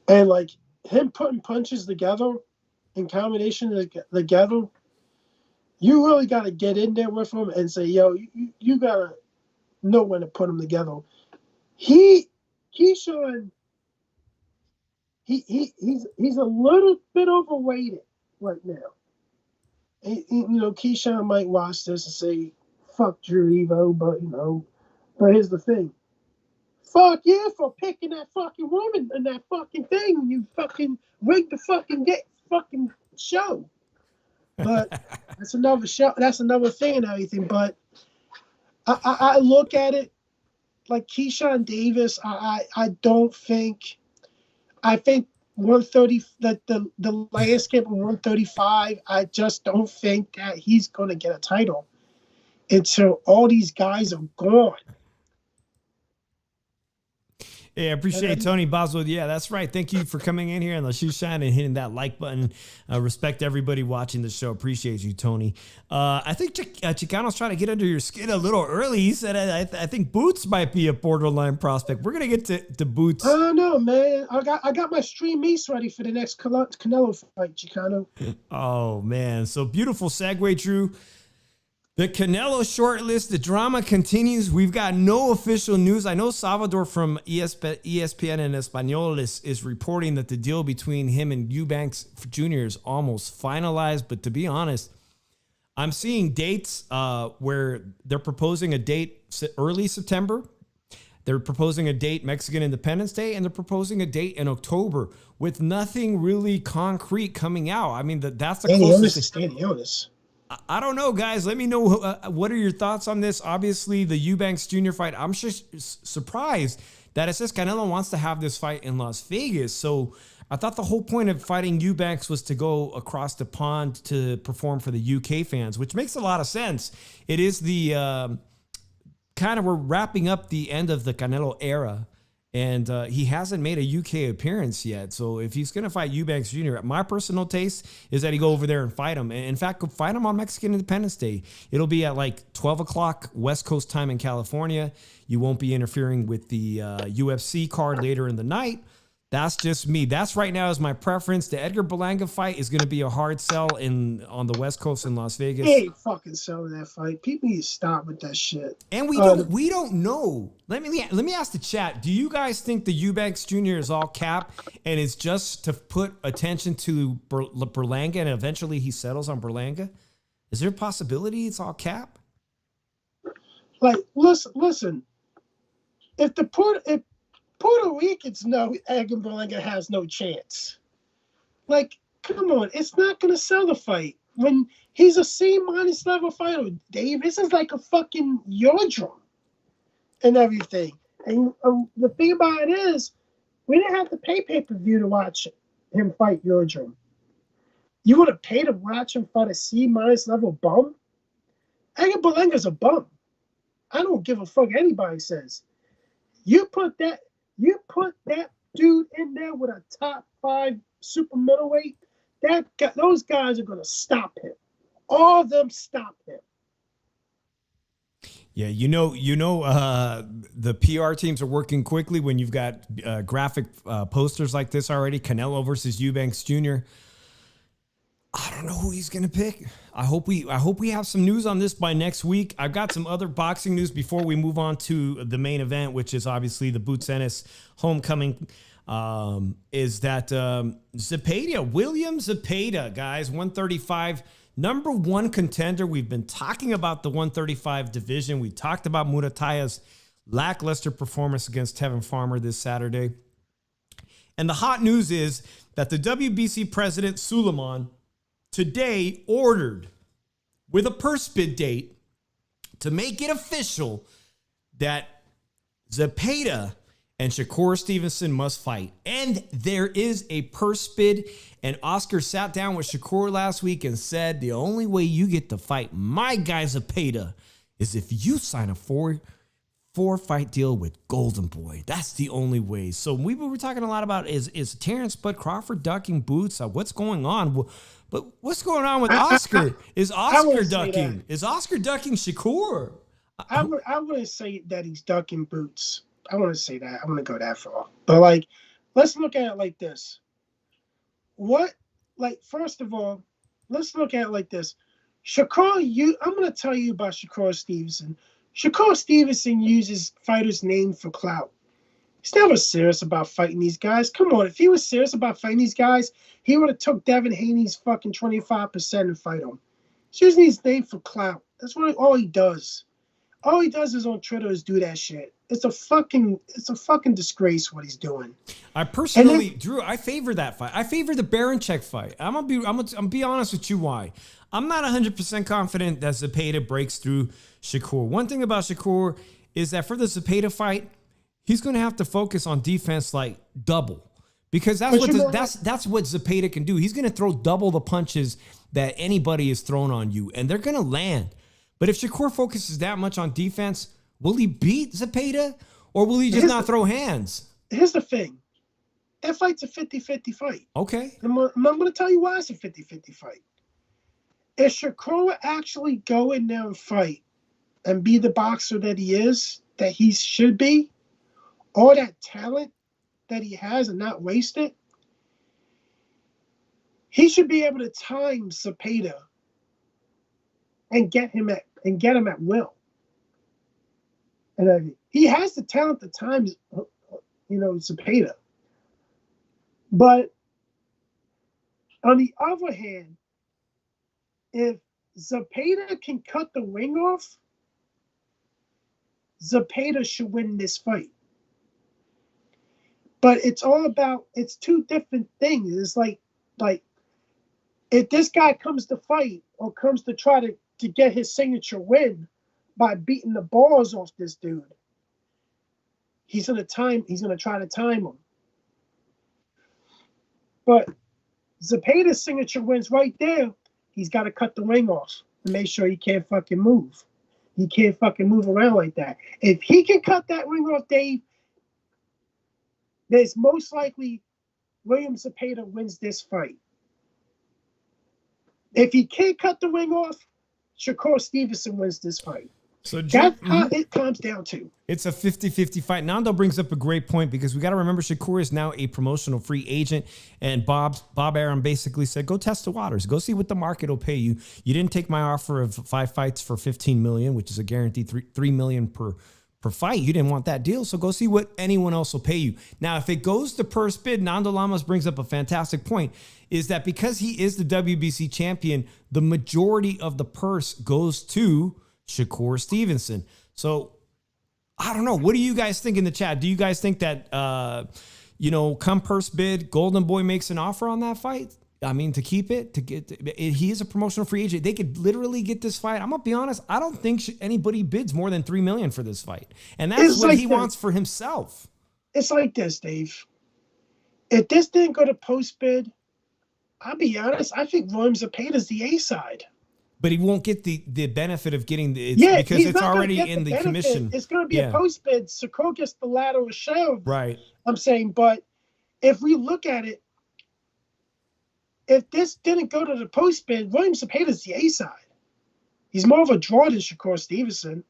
and like him putting punches together in combination together, you really got to get in there with him and say, yo, you got to know when to put them together. Keyshawn, he's a little bit overrated right now. Keyshawn might watch this and say, fuck Drew Evo, but here's the thing. Fuck yeah for picking that fucking woman and that fucking thing. You fucking rigged the fucking show. But that's another show. That's another thing and everything. But I look at it like Keyshawn Davis. I think 130, the landscape of 135, I just don't think that he's going to get a title until all these guys are gone. Yeah, appreciate Tony Boswell. Yeah, that's right. Thank you for coming in here on the Shoe Shine and hitting that like button. Respect everybody watching the show. Appreciate you, Tony. I think Chicano's trying to get under your skin a little early. He said, I think Boots might be a borderline prospect. We're going to get to Boots. I don't know, man. I got my stream meats ready for the next Canelo fight, Chicano. Oh, man. So beautiful segue, Drew. The Canelo shortlist, the drama continues. We've got no official news. I know Salvador from ESPN and Espanol is reporting that the deal between him and Eubanks Jr. is almost finalized. But to be honest, I'm seeing dates where they're proposing a date early September. They're proposing a date Mexican Independence Day, and they're proposing a date in October with nothing really concrete coming out. I mean, that's the closest. I don't know, guys. Let me know what are your thoughts on this. Obviously, the Eubanks Jr. fight, I'm just surprised that it says Canelo wants to have this fight in Las Vegas. So I thought the whole point of fighting Eubanks was to go across the pond to perform for the UK fans, which makes a lot of sense. It is the we're wrapping up the end of the Canelo era. And he hasn't made a UK appearance yet. So if he's going to fight Eubanks Jr., my personal taste is that he go over there and fight him. In fact, go fight him on Mexican Independence Day. It'll be at like 12 o'clock West Coast time in California. You won't be interfering with the UFC card later in the night. That's just me. That's right now is my preference. The Edgar Berlanga fight is going to be a hard sell on the West Coast in Las Vegas. He ain't fucking selling that fight. People need to stop with that shit. And we don't know. Let me ask the chat. Do you guys think the Eubanks Jr. is all cap and it's just to put attention to Berlanga and eventually he settles on Berlanga? Is there a possibility it's all cap? Like, listen. If Puerto Ricans know Edgar Berlanga has no chance. Like, come on, it's not gonna sell the fight when he's a C- level fighter. Dave, this is like a fucking Yordrum and everything. And the thing about it is, we didn't have to pay pay-per-view to watch him fight Yordrum. You would have paid to watch him fight a C- level bum? Edgar Berlanga's a bum. I don't give a fuck anybody says. You put that dude in there with a top 5 super middleweight, those guys are gonna stop him. All of them stop him. Yeah, the PR teams are working quickly when you've got graphic posters like this already. Canelo versus Eubanks Jr. I don't know who he's gonna pick. I hope we have some news on this by next week. I've got some other boxing news before we move on to the main event, which is obviously the Boots Ennis homecoming. Is that Zepeda, William Zepeda, guys, 135, number 1 contender. We've been talking about the 135 division. We talked about Murataya's lackluster performance against Tevin Farmer this Saturday. And the hot news is that the WBC president, Suleiman, today ordered, with a purse bid date, to make it official that Zepeda and Shakur Stevenson must fight. And there is a purse bid. And Oscar sat down with Shakur last week and said, the only way you get to fight my guy Zepeda is if you sign a four-fight deal with Golden Boy. That's the only way. So we were talking a lot about is Terrence Bud Crawford ducking Boots? What's going on? But what's going on with Oscar? Is Oscar ducking? Is Oscar ducking Shakur? I wouldn't say that he's ducking Boots. I want to say that. I want to go that far. But, like, let's look at it like this. First of all, let's look at it like this. I'm going to tell you about Shakur Stevenson. Shakur Stevenson uses fighters' name for clout. He's never serious about fighting these guys. Come on, if he was serious about fighting these guys, he would have took Devin Haney's fucking 25% and fight him. He's using his name for clout. That's all he does. All he does is on Twitter is do that shit. It's a fucking disgrace what he's doing. I personally, Drew, I favor that fight. I favor the Baranchek fight. I'm gonna be honest with you why. I'm not 100% confident that Zepeda breaks through Shakur. One thing about Shakur is that for the Zepeda fight, he's going to have to focus on defense like double, because that's what Zepeda can do. He's going to throw double the punches that anybody is thrown on you, and they're going to land. But if Shakur focuses that much on defense, will he beat Zepeda, or will he just not throw hands? Here's the thing. That fight's a 50-50 fight. Okay. I'm going to tell you why it's a 50-50 fight. If Shakur would actually go in there and fight and be the boxer that he is, that he should be, all that talent that he has and not waste it, he should be able to time Zepeda and get him at will. And he has the talent to time, Zepeda. But on the other hand, if Zepeda can cut the ring off, Zepeda should win this fight. But it's two different things. It's like if this guy comes to fight or comes to try to get his signature win by beating the balls off this dude, he's gonna try to time him. But Zepeda's signature wins right there. He's got to cut the ring off and make sure he can't fucking move. He can't fucking move around like that. If he can cut that ring off, Dave, there's most likely William Zepeda wins this fight. If he can't cut the ring off, Shakur Stevenson wins this fight. So That's how it comes down to. It's a 50-50 fight. Nando brings up a great point because we got to remember Shakur is now a promotional free agent, and Bob Arum basically said, go test the waters. Go see what the market will pay you. You didn't take my offer of 5 fights for $15 million, which is a guaranteed $3 million per fight. You didn't want that deal, so go see what anyone else will pay you. Now, if it goes to purse bid, Nando Lamas brings up a fantastic point, is that because he is the WBC champion, the majority of the purse goes to Shakur Stevenson. So I don't know. What do you guys think in the chat? Do you guys think that, come purse bid, Golden Boy makes an offer on that fight? I mean, to keep it, he is a promotional free agent. They could literally get this fight. I'm gonna be honest. I don't think anybody bids more than $3 million for this fight, and that's what he wants for himself. It's like this, Dave. If this didn't go to post bid, I'll be honest. I think William Zepeda's the A side. But he won't get the benefit of getting because it's already in the commission. It's going to be a post bid. Shakur gets the lateral shove. Right. I'm saying, but if we look at it, if this didn't go to the post bid, William Zepeda's the A side. He's more of a draw than Shakur Stevenson.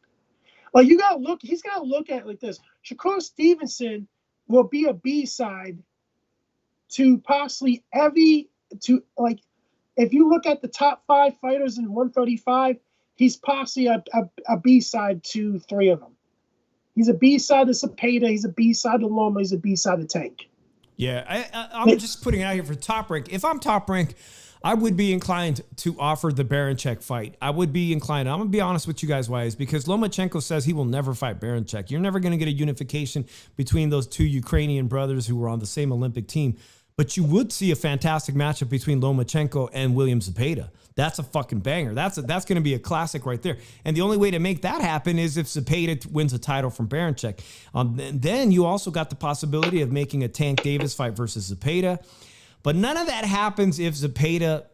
Like he's got to look at it like this. Shakur Stevenson will be a B side to possibly if you look at the top 5 fighters in 135, he's possibly a B-side to 3 of them. He's a B-side to Zepeda. He's a B-side to Loma. He's a B-side to Tank. Yeah, I'm just putting it out here for Top Rank. If I'm Top Rank, I would be inclined to offer the Baranchek fight. I would be inclined. I'm going to be honest with you guys why is because Lomachenko says he will never fight Baranchek. You're never going to get a unification between those 2 Ukrainian brothers who were on the same Olympic team. But you would see a fantastic matchup between Lomachenko and William Zepeda. That's a fucking banger. That's going to be a classic right there. And the only way to make that happen is if Zepeda wins a title from Baranchek. Then you also got the possibility of making a Tank Davis fight versus Zepeda. But none of that happens if Zepeda,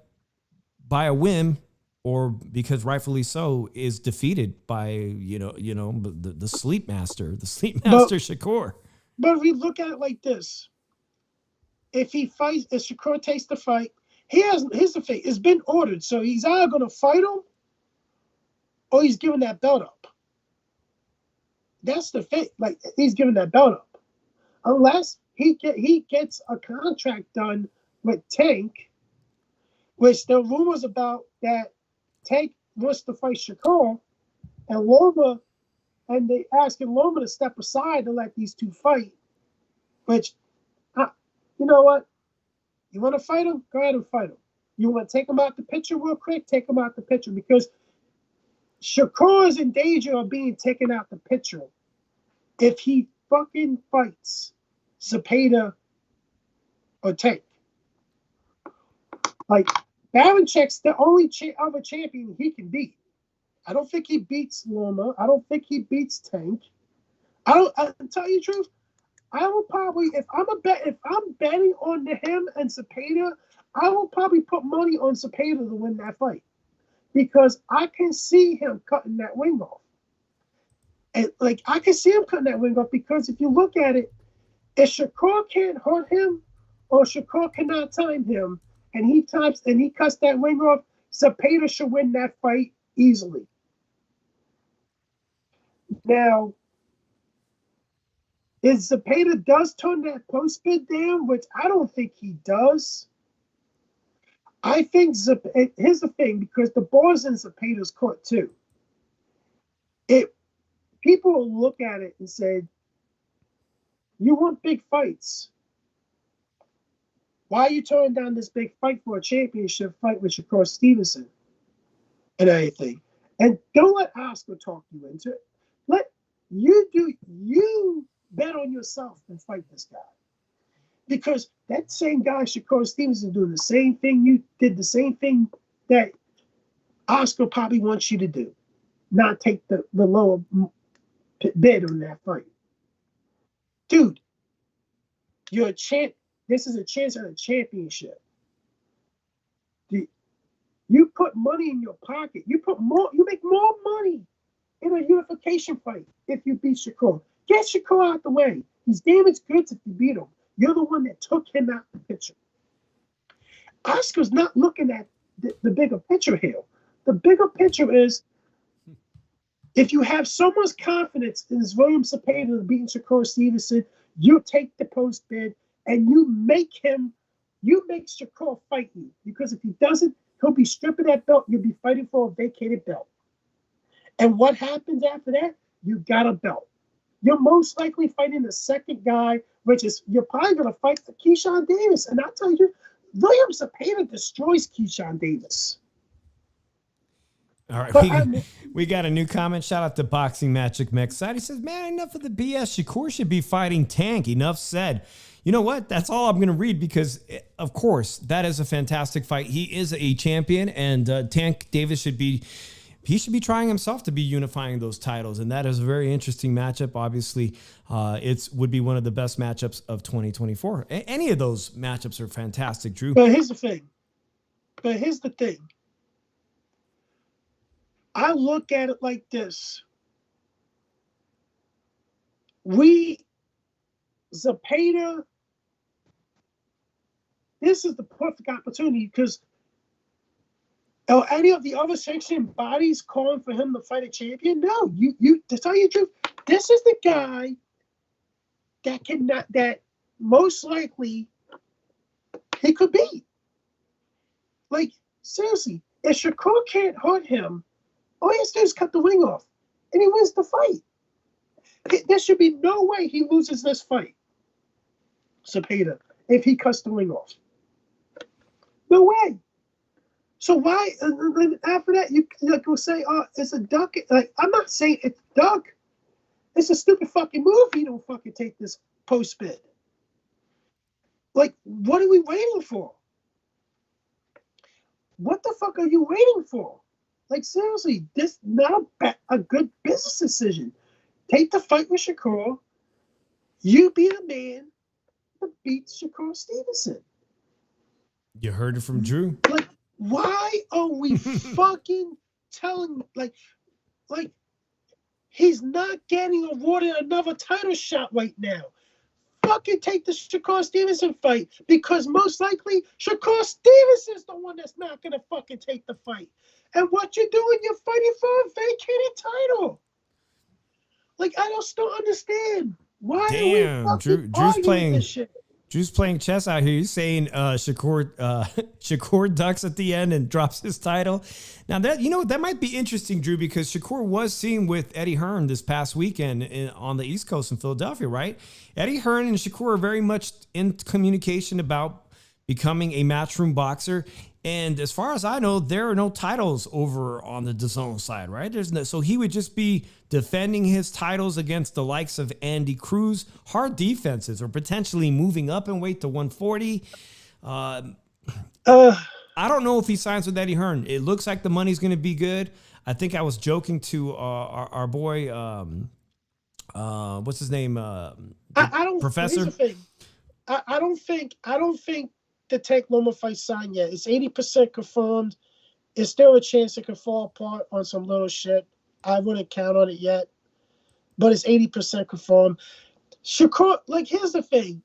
by a whim, or because rightfully so, is defeated by the sleep master, Shakur. But if we look at it like this. If Shakur takes the fight, here's the thing. It's been ordered, so he's either going to fight him or he's giving that belt up. That's the thing. Like, he's giving that belt up. Unless he gets a contract done with Tank, which there are rumors about that Tank wants to fight Shakur, and Loma, and they asking Loma to step aside to let these 2 fight, which... You know what? You want to fight him? Go ahead and fight him. You want to take him out the picture real quick? Take him out the picture because Shakur is in danger of being taken out the picture if he fucking fights Zepeda or Tank. Like, Baranchek's the only other champion he can beat. I don't think he beats Loma. I don't think he beats Tank. I'll tell you the truth. I will probably, if I'm betting on him and Zepeda, I will probably put money on Zepeda to win that fight because I can see him cutting that wing off. And I can see him cutting that wing off because if you look at it, if Shakur can't hurt him or Shakur cannot time him and he cuts that wing off, Zepeda should win that fight easily. Now, if Zepeda does turn that post bid down, which I don't think he does, I think here's the thing, because the ball's in Zepeda's court too. People will look at it and say, you want big fights. Why are you turning down this big fight for a championship fight with Shakur Stevenson and everything? And don't let Oscar talk you into it. Let you bet on yourself and fight this guy. Because that same guy, Shakur Stevenson, doing the same thing you did, the same thing that Oscar probably wants you to do. Not take the lower bid on that fight. Dude, you're a champ. This is a chance at a championship. You put money in your pocket. You make more money in a unification fight if you beat Shakur. Get Shakur out the way. He's damaged goods if you beat him. You're the one that took him out the picture. Oscar's not looking at the bigger picture here. The bigger picture is If you have someone's confidence in William Zepeda beating Shakur Stevenson, you take the post bid and you make Shakur fight you. Because if he doesn't, he'll be stripping that belt. You'll be fighting for a vacated belt. And what happens after that? You got a belt. You're most likely fighting the second guy, which is you're probably going to fight for Keyshawn Davis. And I'll tell you, William Zepeda destroys Keyshawn Davis. All right, we got a new comment. Shout out to Boxing Magic Mix. He says, man, enough of the BS. Shakur should be fighting Tank. Enough said. You know what? That's all I'm going to read because, of course, that is a fantastic fight. He is a champion, and Tank Davis should be trying himself to be unifying those titles, and that is a very interesting matchup. Obviously, it would be one of the best matchups of 2024. Any of those matchups are fantastic, Drew. But here's the thing. I look at it like this. Zepeda, this is the perfect opportunity because are any of the other sanctioned bodies calling for him to fight a champion? No, you to tell you the truth, this is the guy that most likely he could beat. Like, seriously, if Shakur can't hurt him, all he has to do is cut the ring off, and he wins the fight. There should be no way he loses this fight, Zepeda, if he cuts the ring off. No way. So why, and after that, you will say, oh, it's a duck. Like, I'm not saying it's a duck. It's a stupid fucking move. You don't fucking take this post bid. Like, what are we waiting for? What the fuck are you waiting for? Like, seriously, this not a good business decision. Take the fight with Shakur. You be the man that beats Shakur Stevenson. You heard it from Drew. Like, why are we fucking telling, like, he's not getting awarded another title shot right now. Fucking take the Shakur Stevenson fight because most likely Shakur Stevenson's the one that's not going to fucking take the fight. And what you're doing, you're fighting for a vacated title. Like, I just don't understand. Why Damn, are we Drew's playing this shit? Drew's playing chess out here. He's saying Shakur ducks at the end and drops his title. Now that might be interesting, Drew, because Shakur was seen with Eddie Hearn this past weekend on the East Coast in Philadelphia, right? Eddie Hearn and Shakur are very much in communication about becoming a matchroom boxer. And as far as I know, there are no titles over on the DAZN side, right? So he would just be defending his titles against the likes of Andy Cruz, hard defenses, or potentially moving up in weight to 140. I don't know if he signs with Eddie Hearn. It looks like the money's going to be good. I think I was joking to our boy, what's his name? I don't. Professor. Here's the thing. I don't think the Tank Loma fight signed yet. It's 80% confirmed. It's still a chance it could fall apart on some little shit. I wouldn't count on it yet, but it's 80% confirmed. Shakur, like, here's the thing.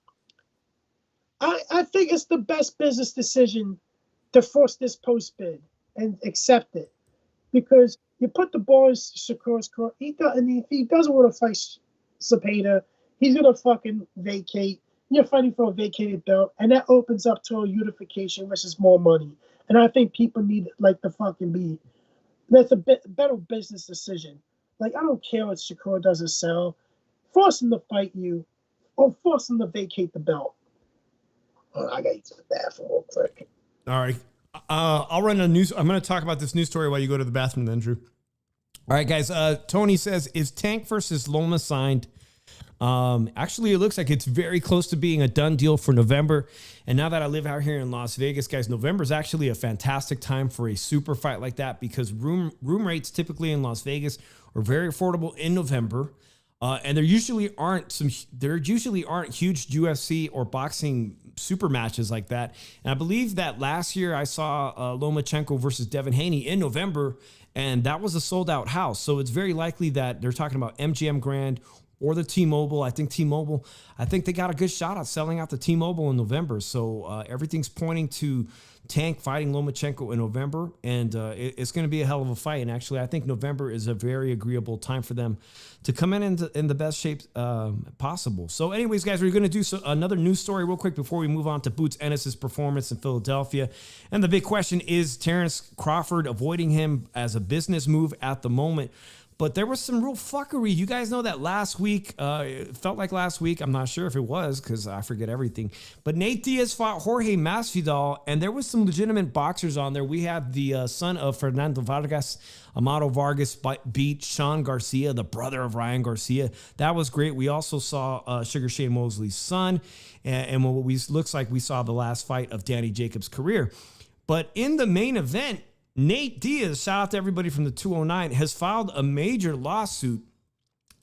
I think it's the best business decision to force this post bid and accept it, because you put the ball in Shakur's court. And if he doesn't want to fight Zepeda, he's gonna fucking vacate. You're fighting for a vacated belt, and that opens up to a unification, which is more money. And I think people need, like, the fucking be. That's a better business decision. Like, I don't care what Shakur doesn't sell. Force him to fight you, or force him to vacate the belt. Oh, I gotta use the bathroom real quick. All right. I'll run a news. I'm going to talk about this news story while you go to the bathroom then, Drew. All right, guys. Tony says, is Tank versus Loma signed? Actually, it looks like it's very close to being a done deal for November. And now that I live out here in Las Vegas, guys, November is actually a fantastic time for a super fight like that, because room rates typically in Las Vegas are very affordable in November. And there usually aren't huge UFC or boxing super matches like that. And I believe that last year I saw Lomachenko versus Devin Haney in November, and that was a sold out house. So it's very likely that they're talking about MGM Grand or the T-Mobile. I think T-Mobile, I think they got a good shot at selling out the T-Mobile in November. So everything's pointing to Tank fighting Lomachenko in November, and it's going to be a hell of a fight. And actually, I think November is a very agreeable time for them to come in the best shape possible. So anyways, guys, we're going to do another news story real quick before we move on to Boots Ennis' performance in Philadelphia. And the big question is Terrence Crawford avoiding him as a business move at the moment. But there was some real fuckery. You guys know that last week, it felt like last week. I'm not sure if it was because I forget everything. But Nate Diaz fought Jorge Masvidal, and there was some legitimate boxers on there. We had the son of Fernando Vargas, Amado Vargas, beat Sean Garcia, the brother of Ryan Garcia. That was great. We also saw Sugar Shane Mosley's son, and what looks like we saw the last fight of Danny Jacobs' career. But in the main event, Nate Diaz, shout out to everybody from the 209, has filed a major lawsuit.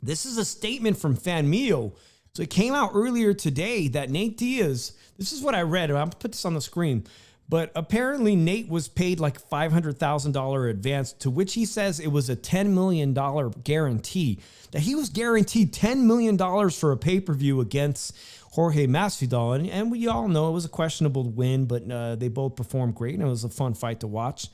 This is a statement from Fanmio. So it came out earlier today that Nate Diaz, this is what I read. I'll put this on the screen. But apparently Nate was paid like $500,000 advance, to which he says it was a $10 million guarantee. That he was guaranteed $10 million for a pay-per-view against Jorge Masvidal. And we all know it was a questionable win, but they both performed great, and it was a fun fight to watch.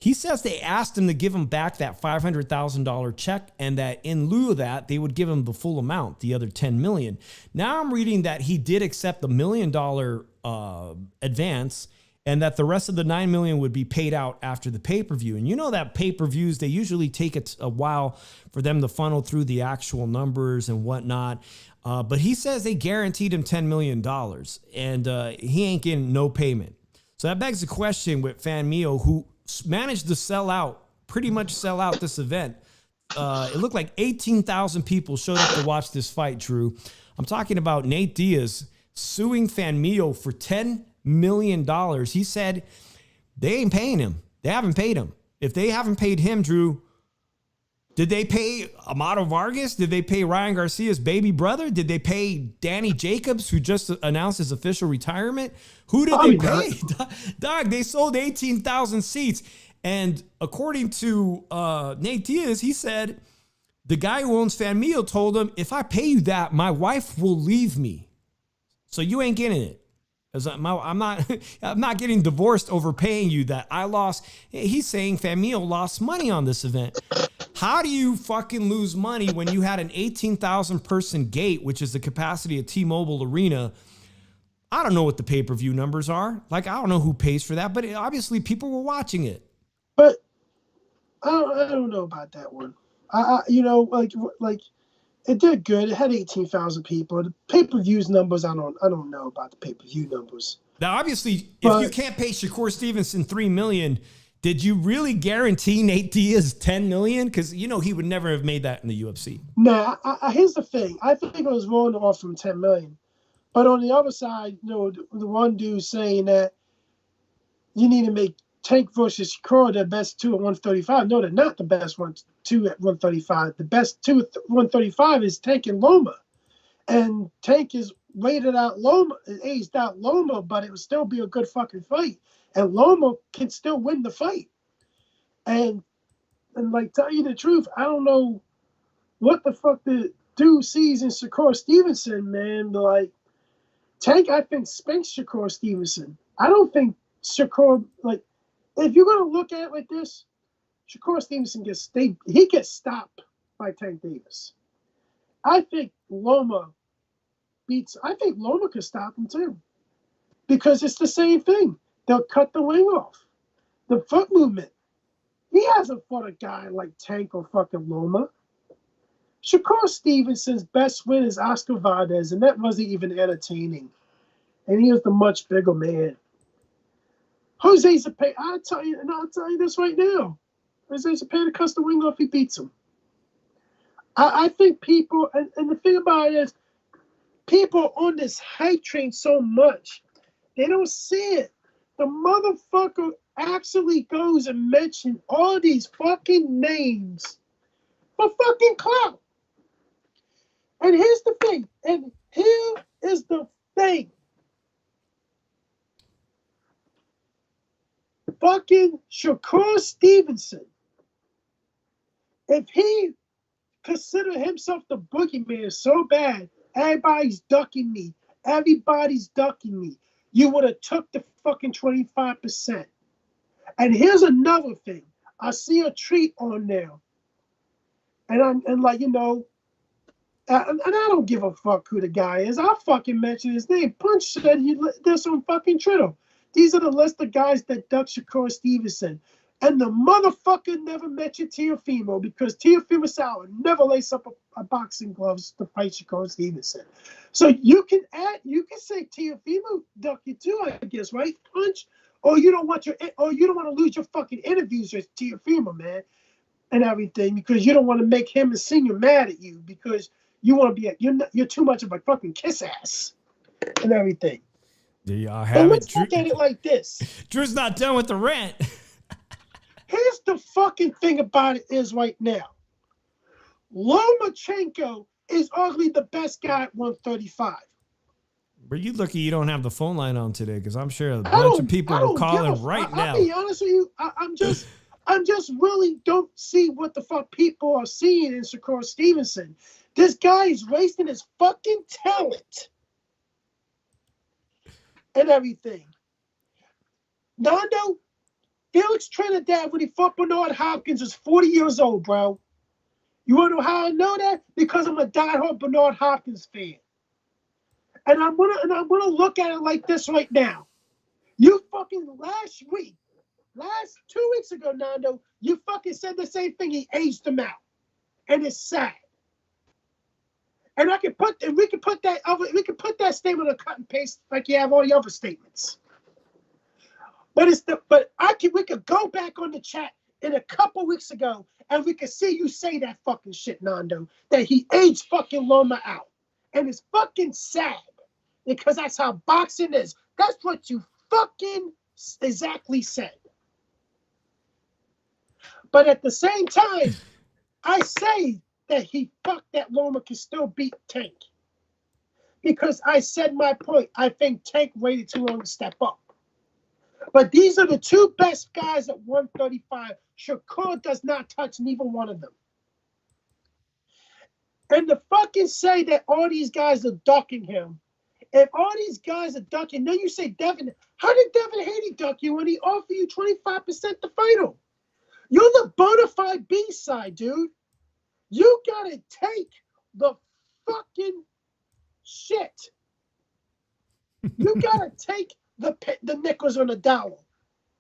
He says they asked him to give him back that $500,000 check, and that in lieu of that, they would give him the full amount, the other $10 million. Now I'm reading that he did accept the $1 million advance, and that the rest of the $9 million would be paid out after the pay-per-view. And you know that pay-per-views, they usually take a while for them to funnel through the actual numbers and whatnot. But he says they guaranteed him $10 million, and he ain't getting no payment. So that begs the question with Fanmio, who managed to pretty much sell out this event. It looked like 18,000 people showed up to watch this fight, Drew. I'm talking about Nate Diaz suing Fanmio for $10 million. He said they ain't paying him. They haven't paid him. If they haven't paid him, Drew, did they pay Amado Vargas? Did they pay Ryan Garcia's baby brother? Did they pay Danny Jacobs, who just announced his official retirement? Who did they pay? Dog, they sold 18,000 seats. And according to Nate Diaz, he said the guy who owns Fanmio told him, if I pay you that, my wife will leave me. So you ain't getting it. I'm not getting divorced over paying you that. I lost. He's saying Fanmio lost money on this event. How do you fucking lose money when you had an 18,000 person gate, which is the capacity of T-Mobile Arena? I don't know what the pay-per-view numbers are. Like, I don't know who pays for that, but obviously people were watching it. But I don't know about that one. Like it did good. It had 18,000 people. The pay-per-views numbers, I don't know about the pay-per-view numbers. Now, obviously, if you can't pay Shakur Stevenson $3 million, did you really guarantee Nate Diaz $10 million? Because, you know, he would never have made that in the UFC. Nah, here's the thing. I think it was wrong to offer him $10 million. But on the other side, you know, the one dude saying that you need to make Tank versus Shakur the best two at 135. No, they're not the best two at 135. The best two at 135 is Tank and Loma. And Tank is rated out Loma, aged out Loma, but it would still be a good fucking fight. And Loma can still win the fight. And like, tell you the truth, I don't know what the fuck the dude sees in Shakur Stevenson, man. Like, Tank, I think, spanks Shakur Stevenson. I don't think Shakur, like, if you're going to look at it like this, Shakur Stevenson gets stopped by Tank Davis. I think Loma could stop him too. Because it's the same thing. They'll cut the wing off. The foot movement. He hasn't fought a guy like Tank or fucking Loma. Shakur Stevenson's best win is Oscar Valdez, and that wasn't even entertaining. And he was the much bigger man. Jose Zepeda, I'll tell you this right now. Jose Zepeda cuts the wing off, he beats him. I think people, and the thing about it is, people on this hype train so much, they don't see it. The motherfucker actually goes and mentions all these fucking names for fucking clout. And here's the thing, and here is the thing. Fucking Shakur Stevenson, if he consider himself the boogeyman so bad, everybody's ducking me. Everybody's ducking me. You would have took the fucking 25%. And here's another thing. I see a tweet on there. And like, and I don't give a fuck who the guy is. I'll fucking mention his name. Punch said there's some fucking Twitter. These are the list of guys that ducked Shakur Stevenson. And the motherfucker never mentioned Teofimo because Teofimo said I would never lace up a boxing gloves to fight Shakur Stevenson. So you can say Teofimo duck you too, I guess, right? Punch. Or you don't want to lose your fucking interviews with Teofimo, man, and everything because you don't want to make him a senior mad at you because you want to be you're too much of a fucking kiss ass and everything. There y'all have it. Let's look at it like this. Drew's not done with the rant. Here's the fucking thing about it is right now. Lomachenko is arguably the best guy at 135. But you lucky you don't have the phone line on today because I'm sure a bunch of people will call in right now. I'll be honest with you. I'm just really don't see what the fuck people are seeing in Shakur Stevenson. This guy is wasting his fucking talent and everything. Nando, Felix Trinidad, when he fought Bernard Hopkins, was 40 years old, bro. You want to know how I know that? Because I'm a diehard Bernard Hopkins fan. And I'm gonna look at it like this right now. You fucking last 2 weeks ago, Nando, you fucking said the same thing. He aged him out, and it's sad. And we can put that statement on cut and paste like you have all the other statements. But we could go back on the chat in a couple weeks ago, and we could see you say that fucking shit, Nando, that he aged fucking Loma out, and it's fucking sad. Because that's how boxing is. That's what you fucking exactly said. But at the same time, I say that that Loma can still beat Tank. Because I said my point. I think Tank waited too long to step up. But these are the two best guys at 135. Shakur does not touch neither one of them. And to fucking say that all these guys are ducking him, if all these guys are ducking, then you say Devin, how did Devin Haney duck you when he offered you 25% to fight him? You're the bona fide B-side, dude. You gotta take the fucking shit. You gotta take the nickels on the dollar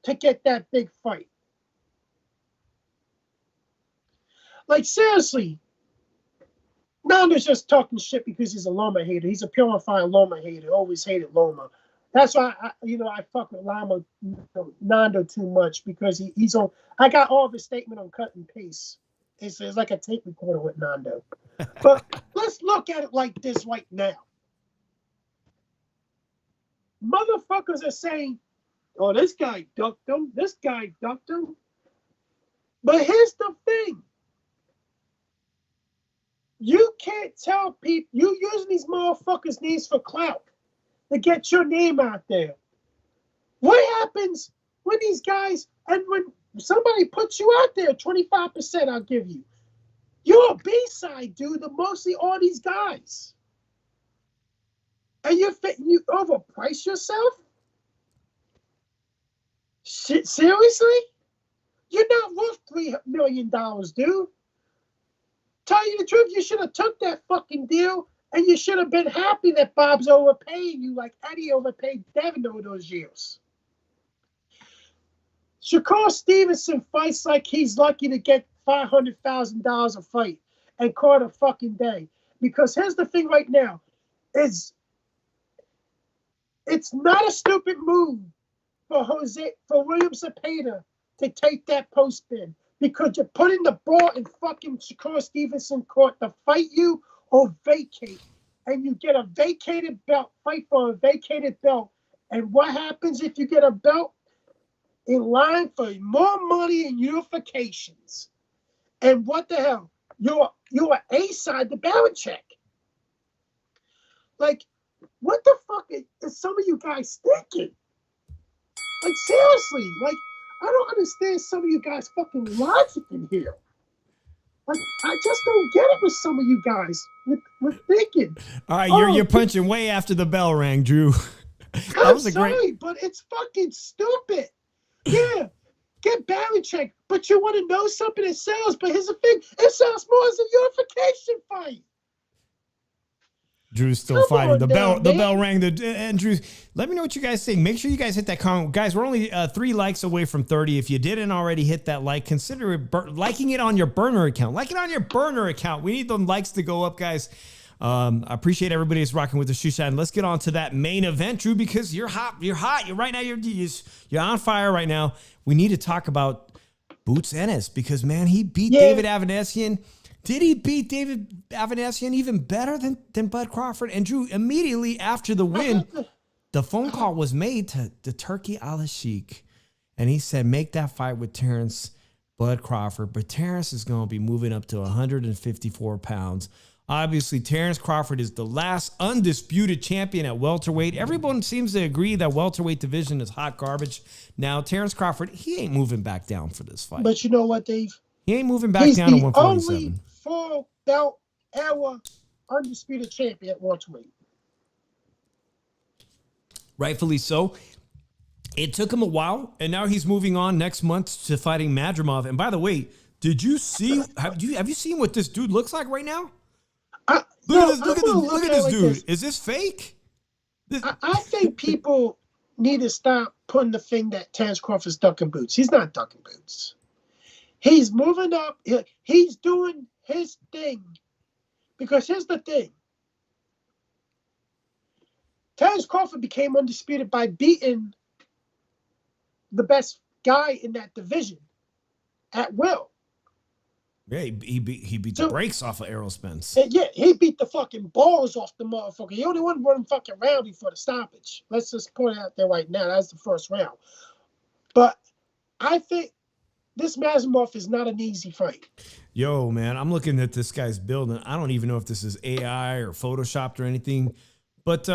to get that big fight. Like, seriously. Nando's just talking shit because he's a Loma hater. He's a purified Loma hater. Always hated Loma. That's why I fuck with Nando too much because he's on. I got all of his statement on cut and paste. It's like a tape recorder with Nando. But let's look at it like this right now. Motherfuckers are saying, "Oh, this guy ducked him. This guy ducked him." But here's the thing. You can't tell people, you using these motherfuckers' names for clout to get your name out there. What happens when these guys, and when somebody puts you out there, 25% I'll give you. You're a B-side, dude, to mostly all these guys. And you overprice yourself? Shit, seriously? You're not worth $3 million, dude. Tell you the truth, you should have took that fucking deal, and you should have been happy that Bob's overpaying you like Eddie overpaid Devin over those years. Shakur Stevenson fights like he's lucky to get $500,000 a fight and call it a fucking day. Because here's the thing right now, it's not a stupid move for William Zepeda to take that post spin. Because you're putting the ball in fucking Shakur Stevenson court to fight you or vacate. And you get a vacated belt, fight for a vacated belt. And what happens if you get a belt? In line for more money and unifications. And what the hell? You're A-side the balance check. Like, what the fuck is some of you guys thinking? Like, seriously, like, I don't understand some of you guys' fucking logic in here. Like, I just don't get it with some of you guys. With thinking. All right, Oh, you're punching way after the bell rang, Drew. That I'm was a sorry, great. but it's fucking stupid. Yeah, get Barry checked, but you want to know something that sells. But here's the thing: it sells more as a unification fight. Drew's still Come fighting. on The now, bell man. rang. And Drew, let me know what you guys think. Make sure you guys hit that comment. Guys, we're only 3 likes away from 30. If you didn't already hit that like, consider it liking it on your burner account. Like it on your burner account. We need them likes to go up, guys. I appreciate everybody that's rocking with the Shoe Shine. Let's get on to that main event, Drew, because you're hot. You're hot. You're right now. You're on fire right now. We need to talk about Boots Ennis because, man, he beat David Avanesian. Did he beat David Avanesian even better than Bud Crawford? And Drew, immediately after the win, the phone call was made to the Turkey Al-Sheikh. And he said, make that fight with Terrence Bud Crawford. But Terrence is going to be moving up to 154 pounds. Obviously, Terrence Crawford is the last undisputed champion at welterweight. Everyone seems to agree that welterweight division is hot garbage. Now, Terrence Crawford, he ain't moving back down for this fight. But you know what, Dave? He ain't moving back down to 147. Only full belt era undisputed champion at welterweight. Rightfully so. It took him a while, and now he's moving on next month to fighting Madrimov. And by the way, did you see? Have you seen what this dude looks like right now? Look at this dude. This. Is this fake? I think people need to stop putting the thing that Terrence Crawford's ducking boots. He's not ducking boots. He's moving up. He's doing his thing. Because here's the thing. Terrence Crawford became undisputed by beating the best guy in that division at will. Yeah, he beat the brakes off of Errol Spence. Yeah, he beat the fucking balls off the motherfucker. He only won one fucking round before the stoppage. Let's just point it out there right now. That's the first round. But I think this Madrimov is not an easy fight. Yo, man, I'm looking at this guy's build, and I don't even know if this is AI or Photoshopped or anything. But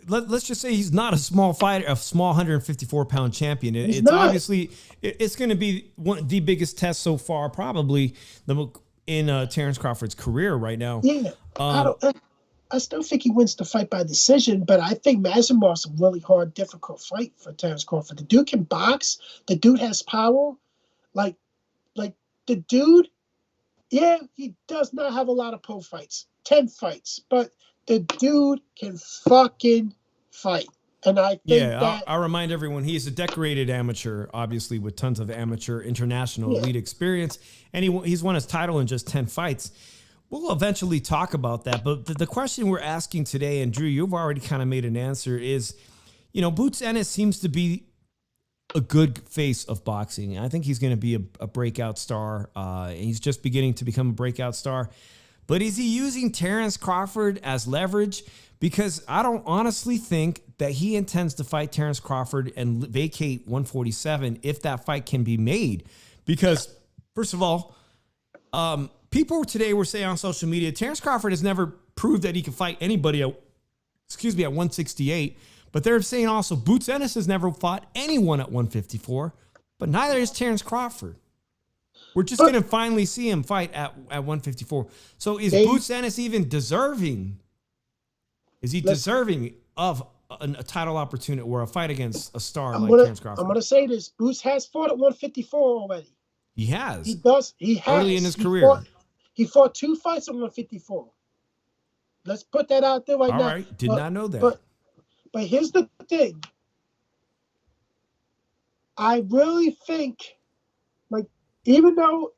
let's just say he's not a small fighter, a small 154-pound champion. It's not. Obviously, it's going to be the biggest test so far, probably in Terrence Crawford's career right now. Yeah, I still think he wins the fight by decision, but I think Madrimov's a really hard, difficult fight for Terrence Crawford. The dude can box. The dude has power. Like the dude, yeah, he does not have a lot of pro fights, 10 fights, but the dude can fucking fight. And I think I'll remind everyone, he's a decorated amateur, obviously, with tons of amateur international elite experience. And he's won his title in just 10 fights. We'll eventually talk about that. But the question we're asking today, and Drew, you've already kind of made an answer, is, Boots Ennis seems to be a good face of boxing. I think he's going to be a breakout star. He's just beginning to become a breakout star. But is he using Terrence Crawford as leverage? Because I don't honestly think that he intends to fight Terrence Crawford and vacate 147 if that fight can be made. Because, first of all, people today were saying on social media, Terrence Crawford has never proved that he can fight anybody at 168. But they're saying also Boots Ennis has never fought anyone at 154. But neither is Terrence Crawford. We're just going to finally see him fight at 154. So is Boots Ennis even deserving? Is he deserving of a title opportunity or a fight against a star like Terrence Crawford? I'm going to say this. Boots has fought at 154 already. He has. He does. He has. Early in his career. He fought 2 fights at 154. Let's put that out there right now. All right. Did not know that. But here's the thing. I really think, even though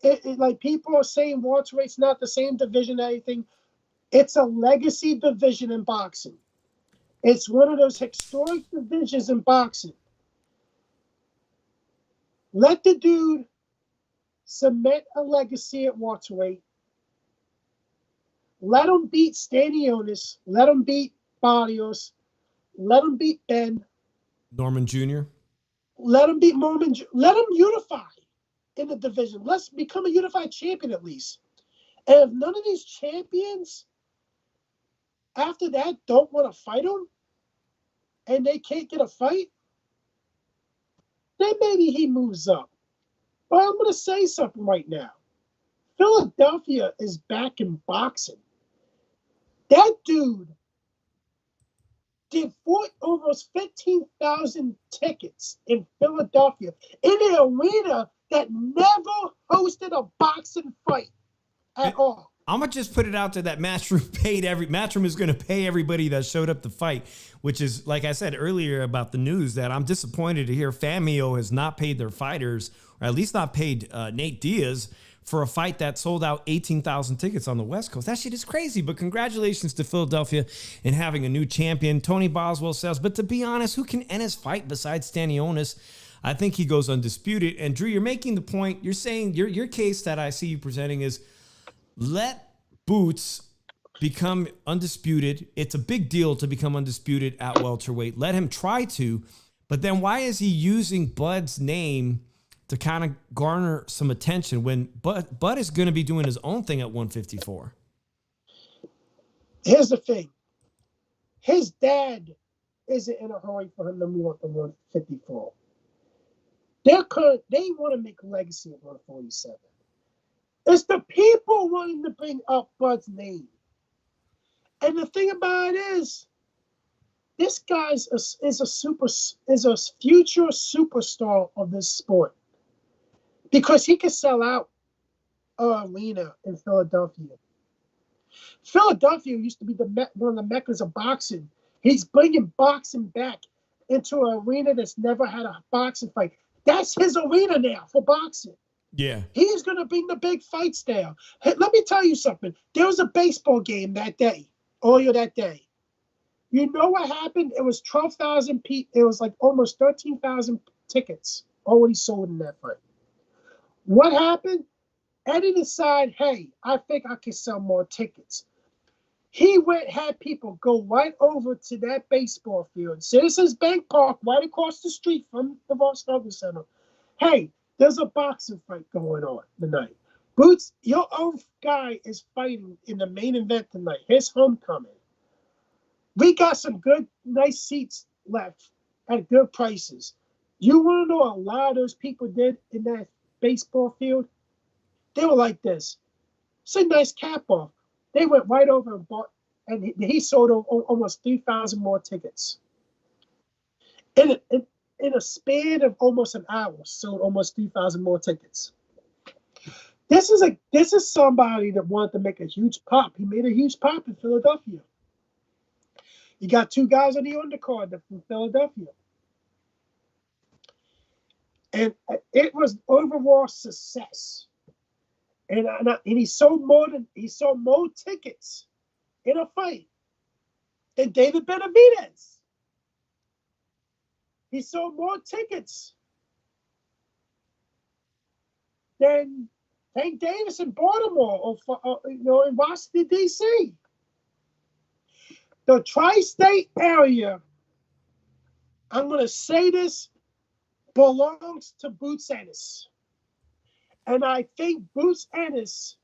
people are saying welterweight's not the same division or anything, it's a legacy division in boxing. It's one of those historic divisions in boxing. Let the dude cement a legacy at welterweight. Let him beat Stanionis. Let him beat Barrios. Let him beat Ben. Norman Jr. Let him beat Norman. Let him unify in the division. Let's become a unified champion at least. And if none of these champions after that don't want to fight him and they can't get a fight, then maybe he moves up. But I'm going to say something right now. Philadelphia is back in boxing. That dude did almost 15,000 tickets in Philadelphia in an arena that never hosted a boxing fight at all. I'm gonna just put it out there that Matchroom is gonna pay everybody that showed up to fight, which is, like I said earlier about the news, that I'm disappointed to hear Famio has not paid their fighters, or at least not paid Nate Diaz for a fight that sold out 18,000 tickets on the West Coast. That shit is crazy. But congratulations to Philadelphia in having a new champion. Tony Boswell says, but to be honest, who can Ennis fight besides Stanionis? I think he goes undisputed. And Drew, you're making the point. You're saying your case that I see you presenting is, let Boots become undisputed. It's a big deal to become undisputed at welterweight. Let him try to, but then why is he using Bud's name to kind of garner some attention when Bud is going to be doing his own thing at 154? Here's the thing. His dad isn't in a hurry for him to move up to 154. They want to make a legacy at 147. It's the people wanting to bring up Bud's name. And the thing about it is, this guy is a future superstar of this sport, because he could sell out an arena in Philadelphia. Philadelphia used to be one of the meccas of boxing. He's bringing boxing back into an arena that's never had a boxing fight. That's his arena now for boxing. Yeah. He's going to bring the big fights there. Hey, let me tell you something. There was a baseball game that day, earlier that day. You know what happened? It was 12,000 people. It was like almost 13,000 tickets already sold in that fight. What happened? Eddie decided, hey, I think I can sell more tickets. He had people go right over to that baseball field, Citizens Bank Park, right across the street from the Volkswagen Center. Hey, there's a boxing fight going on tonight. Boots, your own guy is fighting in the main event tonight. His homecoming. We got some good, nice seats left at good prices. You want to know what a lot of those people did in that baseball field? They were like this. It's a nice cap off. They went right over and bought, and he sold almost 3,000 more tickets. In a span of almost an hour, sold almost 3,000 more tickets. This is somebody that wanted to make a huge pop. He made a huge pop in Philadelphia. You got two guys on the undercard from Philadelphia. And it was overall success. And he sold more tickets in a fight than David Benavidez. He sold more tickets than Tank Davis in Baltimore or in Washington, D.C. The tri-state area, I'm going to say this, belongs to Boots Ennis. And I think Boots Ennis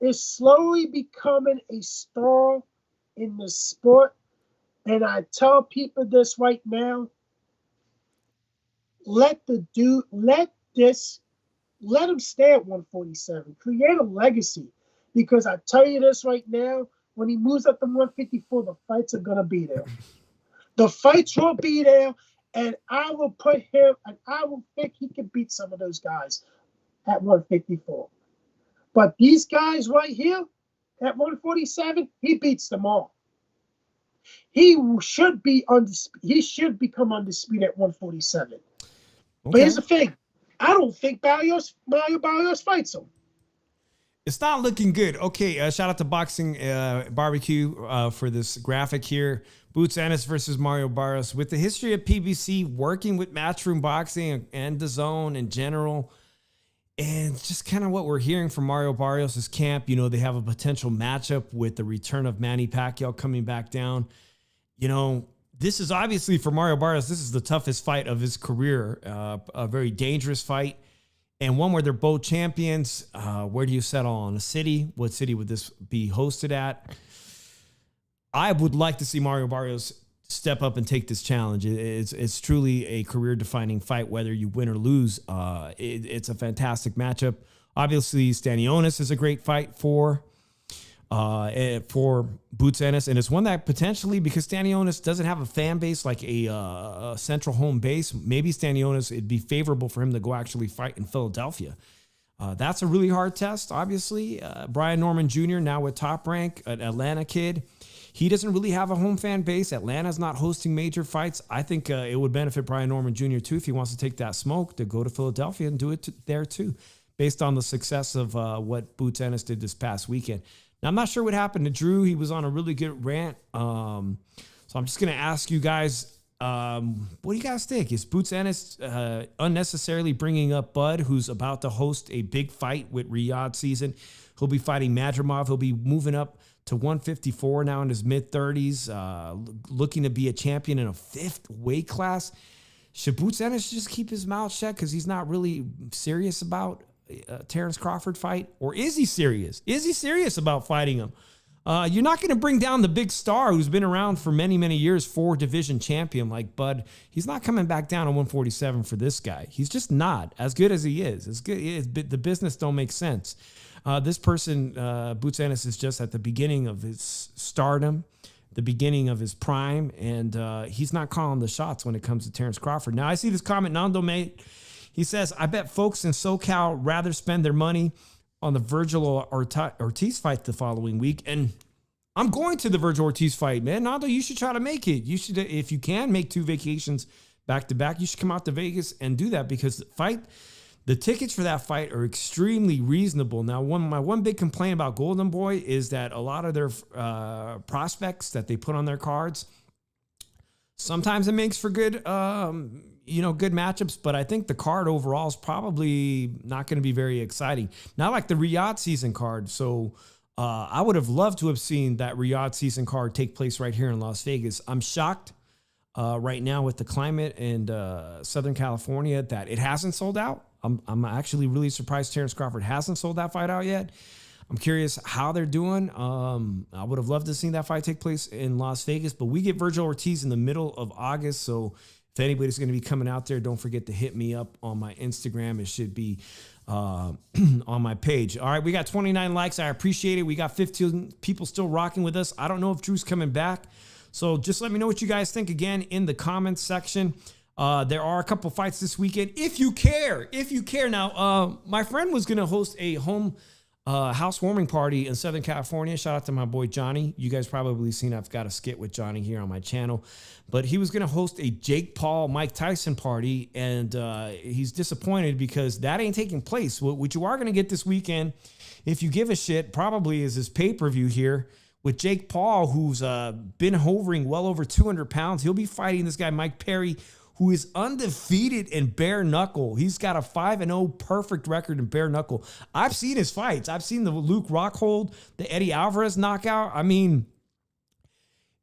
is slowly becoming a star in the sport. And I tell people this right now, let him stay at 147. Create a legacy. Because I tell you this right now, when he moves up to 154, the fights are going to be there. The fights will be there, and I will think he can beat some of those guys at 154. But these guys right here at 147, he beats them all. He should become undisputed at 147. Okay. But here's the thing. I don't think Mario Barrios fights him. It's not looking good. Okay, shout out to Boxing Barbecue for this graphic here. Boots Ennis versus Mario Barrios. With the history of PBC working with Matchroom Boxing and DAZN in general, and just kind of what we're hearing from Mario Barrios' camp, they have a potential matchup with the return of Manny Pacquiao coming back down. This is obviously for Mario Barrios, this is the toughest fight of his career, a very dangerous fight. And one where they're both champions. Where do you settle on a city? What city would this be hosted at? I would like to see Mario Barrios step up and take this challenge. It's truly a career-defining fight, whether you win or lose. It's a fantastic matchup. Obviously, Stanionis is a great fight for Boots Ennis, and it's one that potentially, because Stanionis doesn't have a fan base like a central home base, maybe Stanionis, it'd be favorable for him to go actually fight in Philadelphia. That's a really hard test, obviously. Brian Norman Jr., now with Top Rank, an Atlanta kid. He doesn't really have a home fan base. Atlanta's not hosting major fights. I think it would benefit Brian Norman Jr. too if he wants to take that smoke to go to Philadelphia and do it there too, based on the success of what Boots Ennis did this past weekend. Now, I'm not sure what happened to Drew. He was on a really good rant. So I'm just going to ask you guys, what do you guys think? Is Boots Ennis unnecessarily bringing up Bud, who's about to host a big fight with Riyadh season? He'll be fighting Madrimov. He'll be moving up to 154 now in his mid-30s, looking to be a champion in a 5th weight class. Should Boots Ennis just keep his mouth shut because he's not really serious about Terrence Crawford fight? Or is he serious? Is he serious about fighting him? You're not going to bring down the big star who's been around for many, many years, 4-division champion like Bud. He's not coming back down to 147 for this guy. He's just not as good as he is. As good, the business don't make sense. This person, Boots Ennis, is just at the beginning of his stardom, the beginning of his prime, and he's not calling the shots when it comes to Terrence Crawford. Now, I see this comment, Nando mate. He says, I bet folks in SoCal rather spend their money on the Virgil Ortiz fight the following week. And I'm going to the Virgil Ortiz fight, man. Nando, you should try to make it. You should, if you can, make 2 vacations back to back. You should come out to Vegas and do that because the tickets for that fight are extremely reasonable. Now, my one big complaint about Golden Boy is that a lot of their prospects that they put on their cards, sometimes it makes for good, good matchups, but I think the card overall is probably not going to be very exciting. Not like the Riyadh season card. So I would have loved to have seen that Riyadh season card take place right here in Las Vegas. I'm shocked right now with the climate in Southern California that it hasn't sold out. I'm actually really surprised Terrence Crawford hasn't sold that fight out yet. I'm curious how they're doing. I would have loved to see that fight take place in Las Vegas, but we get Virgil Ortiz in the middle of August. So if anybody's going to be coming out there, don't forget to hit me up on my Instagram. It should be on my page. All right, we got 29 likes. I appreciate it. We got 15 people still rocking with us. I don't know if Drew's coming back. So just let me know what you guys think again in the comments section. There are a couple fights this weekend. If you care. Now, my friend was going to host a home housewarming party in Southern California. Shout out to my boy Johnny. You guys probably seen I've got a skit with Johnny here on my channel. But he was going to host a Jake Paul, Mike Tyson party, and he's disappointed because that ain't taking place. What you are going to get this weekend, if you give a shit, probably is his pay-per-view here with Jake Paul, who's been hovering well over 200 pounds. He'll be fighting this guy, Mike Perry, who is undefeated in bare knuckle. He's got a 5-0 perfect record in bare knuckle. I've seen his fights. I've seen the Luke Rockhold, the Eddie Alvarez knockout. I mean,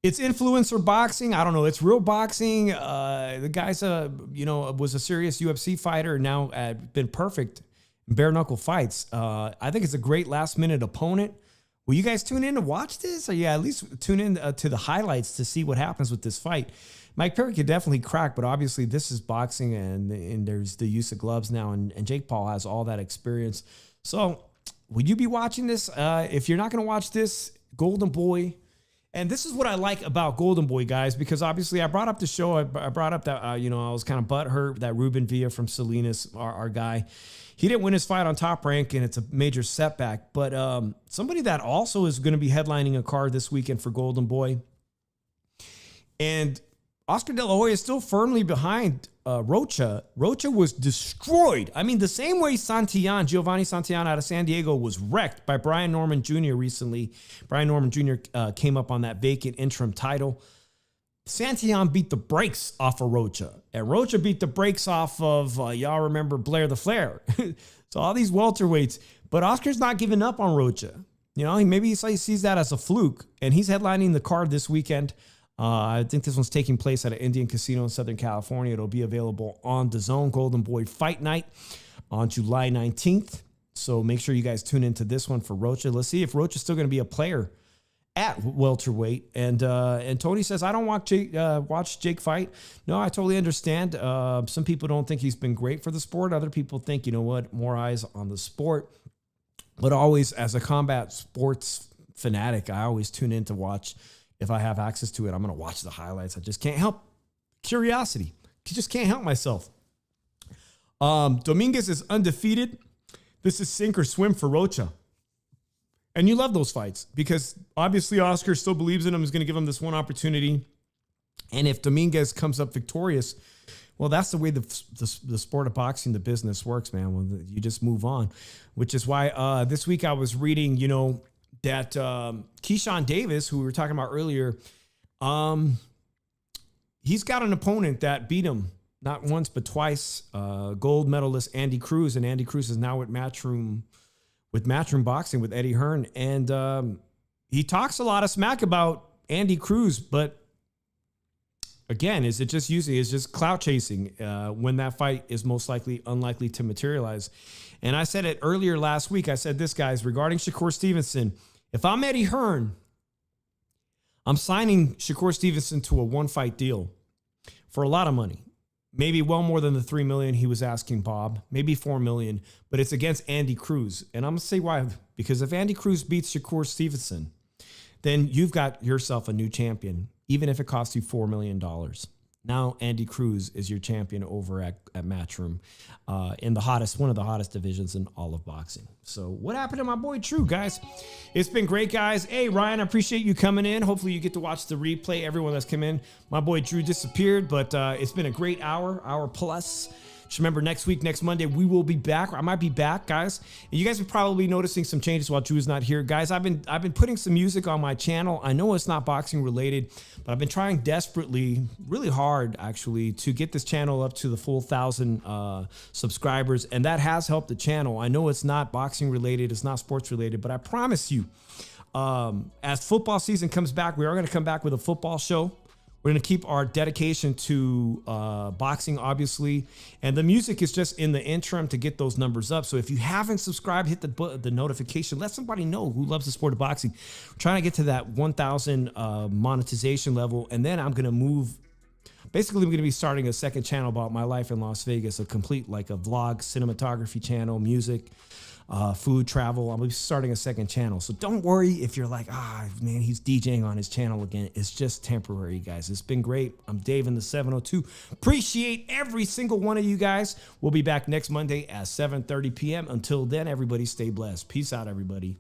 it's influencer boxing. I don't know. It's real boxing. The guy's was a serious UFC fighter and now been perfect in bare knuckle fights. I think it's a great last minute opponent. Will you guys tune in to watch this? Or at least tune in to the highlights to see what happens with this fight. Mike Perry could definitely crack, but obviously this is boxing and there's the use of gloves now, and Jake Paul has all that experience. So will you be watching this? If you're not going to watch this, Golden Boy, and this is what I like about Golden Boy, guys, because obviously I brought up the show. I brought up that, I was kind of butthurt that Ruben Villa from Salinas, our guy, he didn't win his fight on Top Rank, and it's a major setback. But somebody that also is going to be headlining a card this weekend for Golden Boy, and Oscar De La Hoya is still firmly behind Rocha. Rocha was destroyed. I mean, the same way Giovanni Santillan out of San Diego was wrecked by Brian Norman Jr. recently. Brian Norman Jr. Came up on that vacant interim title. Santillan beat the brakes off of Rocha. And Rocha beat the brakes off of, y'all remember, Blair the Flair. So all these welterweights. But Oscar's not giving up on Rocha. Maybe he sees that as a fluke. And he's headlining the card this weekend. I think this one's taking place at an Indian casino in Southern California. It'll be available on DAZN Golden Boy Fight Night on July 19th. So make sure you guys tune into this one for Rocha. Let's see if Rocha's still going to be a player at welterweight. And Tony says, I don't watch Jake fight. No, I totally understand. Some people don't think he's been great for the sport. Other people think, you know what, more eyes on the sport. But always, as a combat sports fanatic, I always tune in to watch. If I have access to it, I'm going to watch the highlights. I just can't help curiosity. Just can't help myself. Dominguez is undefeated. This is sink or swim for Rocha. And you love those fights because obviously Oscar still believes in him, is going to give him this one opportunity. And if Dominguez comes up victorious, well, that's the way the sport of boxing, the business works, man. When you just move on, which is why this week I was reading, that Keyshawn Davis, who we were talking about earlier, he's got an opponent that beat him not once but twice. Gold medalist Andy Cruz, and Andy Cruz is now at Matchroom Boxing with Eddie Hearn, and he talks a lot of smack about Andy Cruz, but again, is it just clout chasing when that fight is most likely unlikely to materialize? And I said it earlier last week. I said this, guys, regarding Shakur Stevenson. If I'm Eddie Hearn, I'm signing Shakur Stevenson to a one-fight deal for a lot of money. Maybe well more than the $3 million he was asking Bob. Maybe $4 million, but it's against Andy Cruz. And I'm going to say why. Because if Andy Cruz beats Shakur Stevenson, then you've got yourself a new champion, even if it costs you $4 million. Now Andy Cruz is your champion over at Matchroom in one of the hottest divisions in all of boxing. So what happened to my boy Tszyu, guys? It's been great, guys. Hey, Ryan, I appreciate you coming in. Hopefully you get to watch the replay. Everyone that's come in. My boy Tszyu disappeared, but it's been a great hour plus. Just remember, next Monday, we will be back. I might be back, guys. And you guys are probably noticing some changes while Tszyu is not here. Guys, I've been putting some music on my channel. I know it's not boxing related, but I've been trying desperately, really hard, actually, to get this channel up to the full 1,000 subscribers. And that has helped the channel. I know it's not boxing related. It's not sports related, but I promise you, as football season comes back, we are going to come back with a football show. We're going to keep our dedication to boxing, obviously. And the music is just in the interim to get those numbers up. So if you haven't subscribed, hit the notification. Let somebody know who loves the sport of boxing. We're trying to get to that 1,000 monetization level. And then I'm going to move. Basically, I'm going to be starting a second channel about my life in Las Vegas, a complete like a vlog, cinematography channel, music, food, travel. I'm going to be starting a second channel. So don't worry if you're like, man, he's DJing on his channel again. It's just temporary, guys. It's been great. I'm Dave in the 702. Appreciate every single one of you guys. We'll be back next Monday at 7:30 p.m. Until then, everybody stay blessed. Peace out, everybody.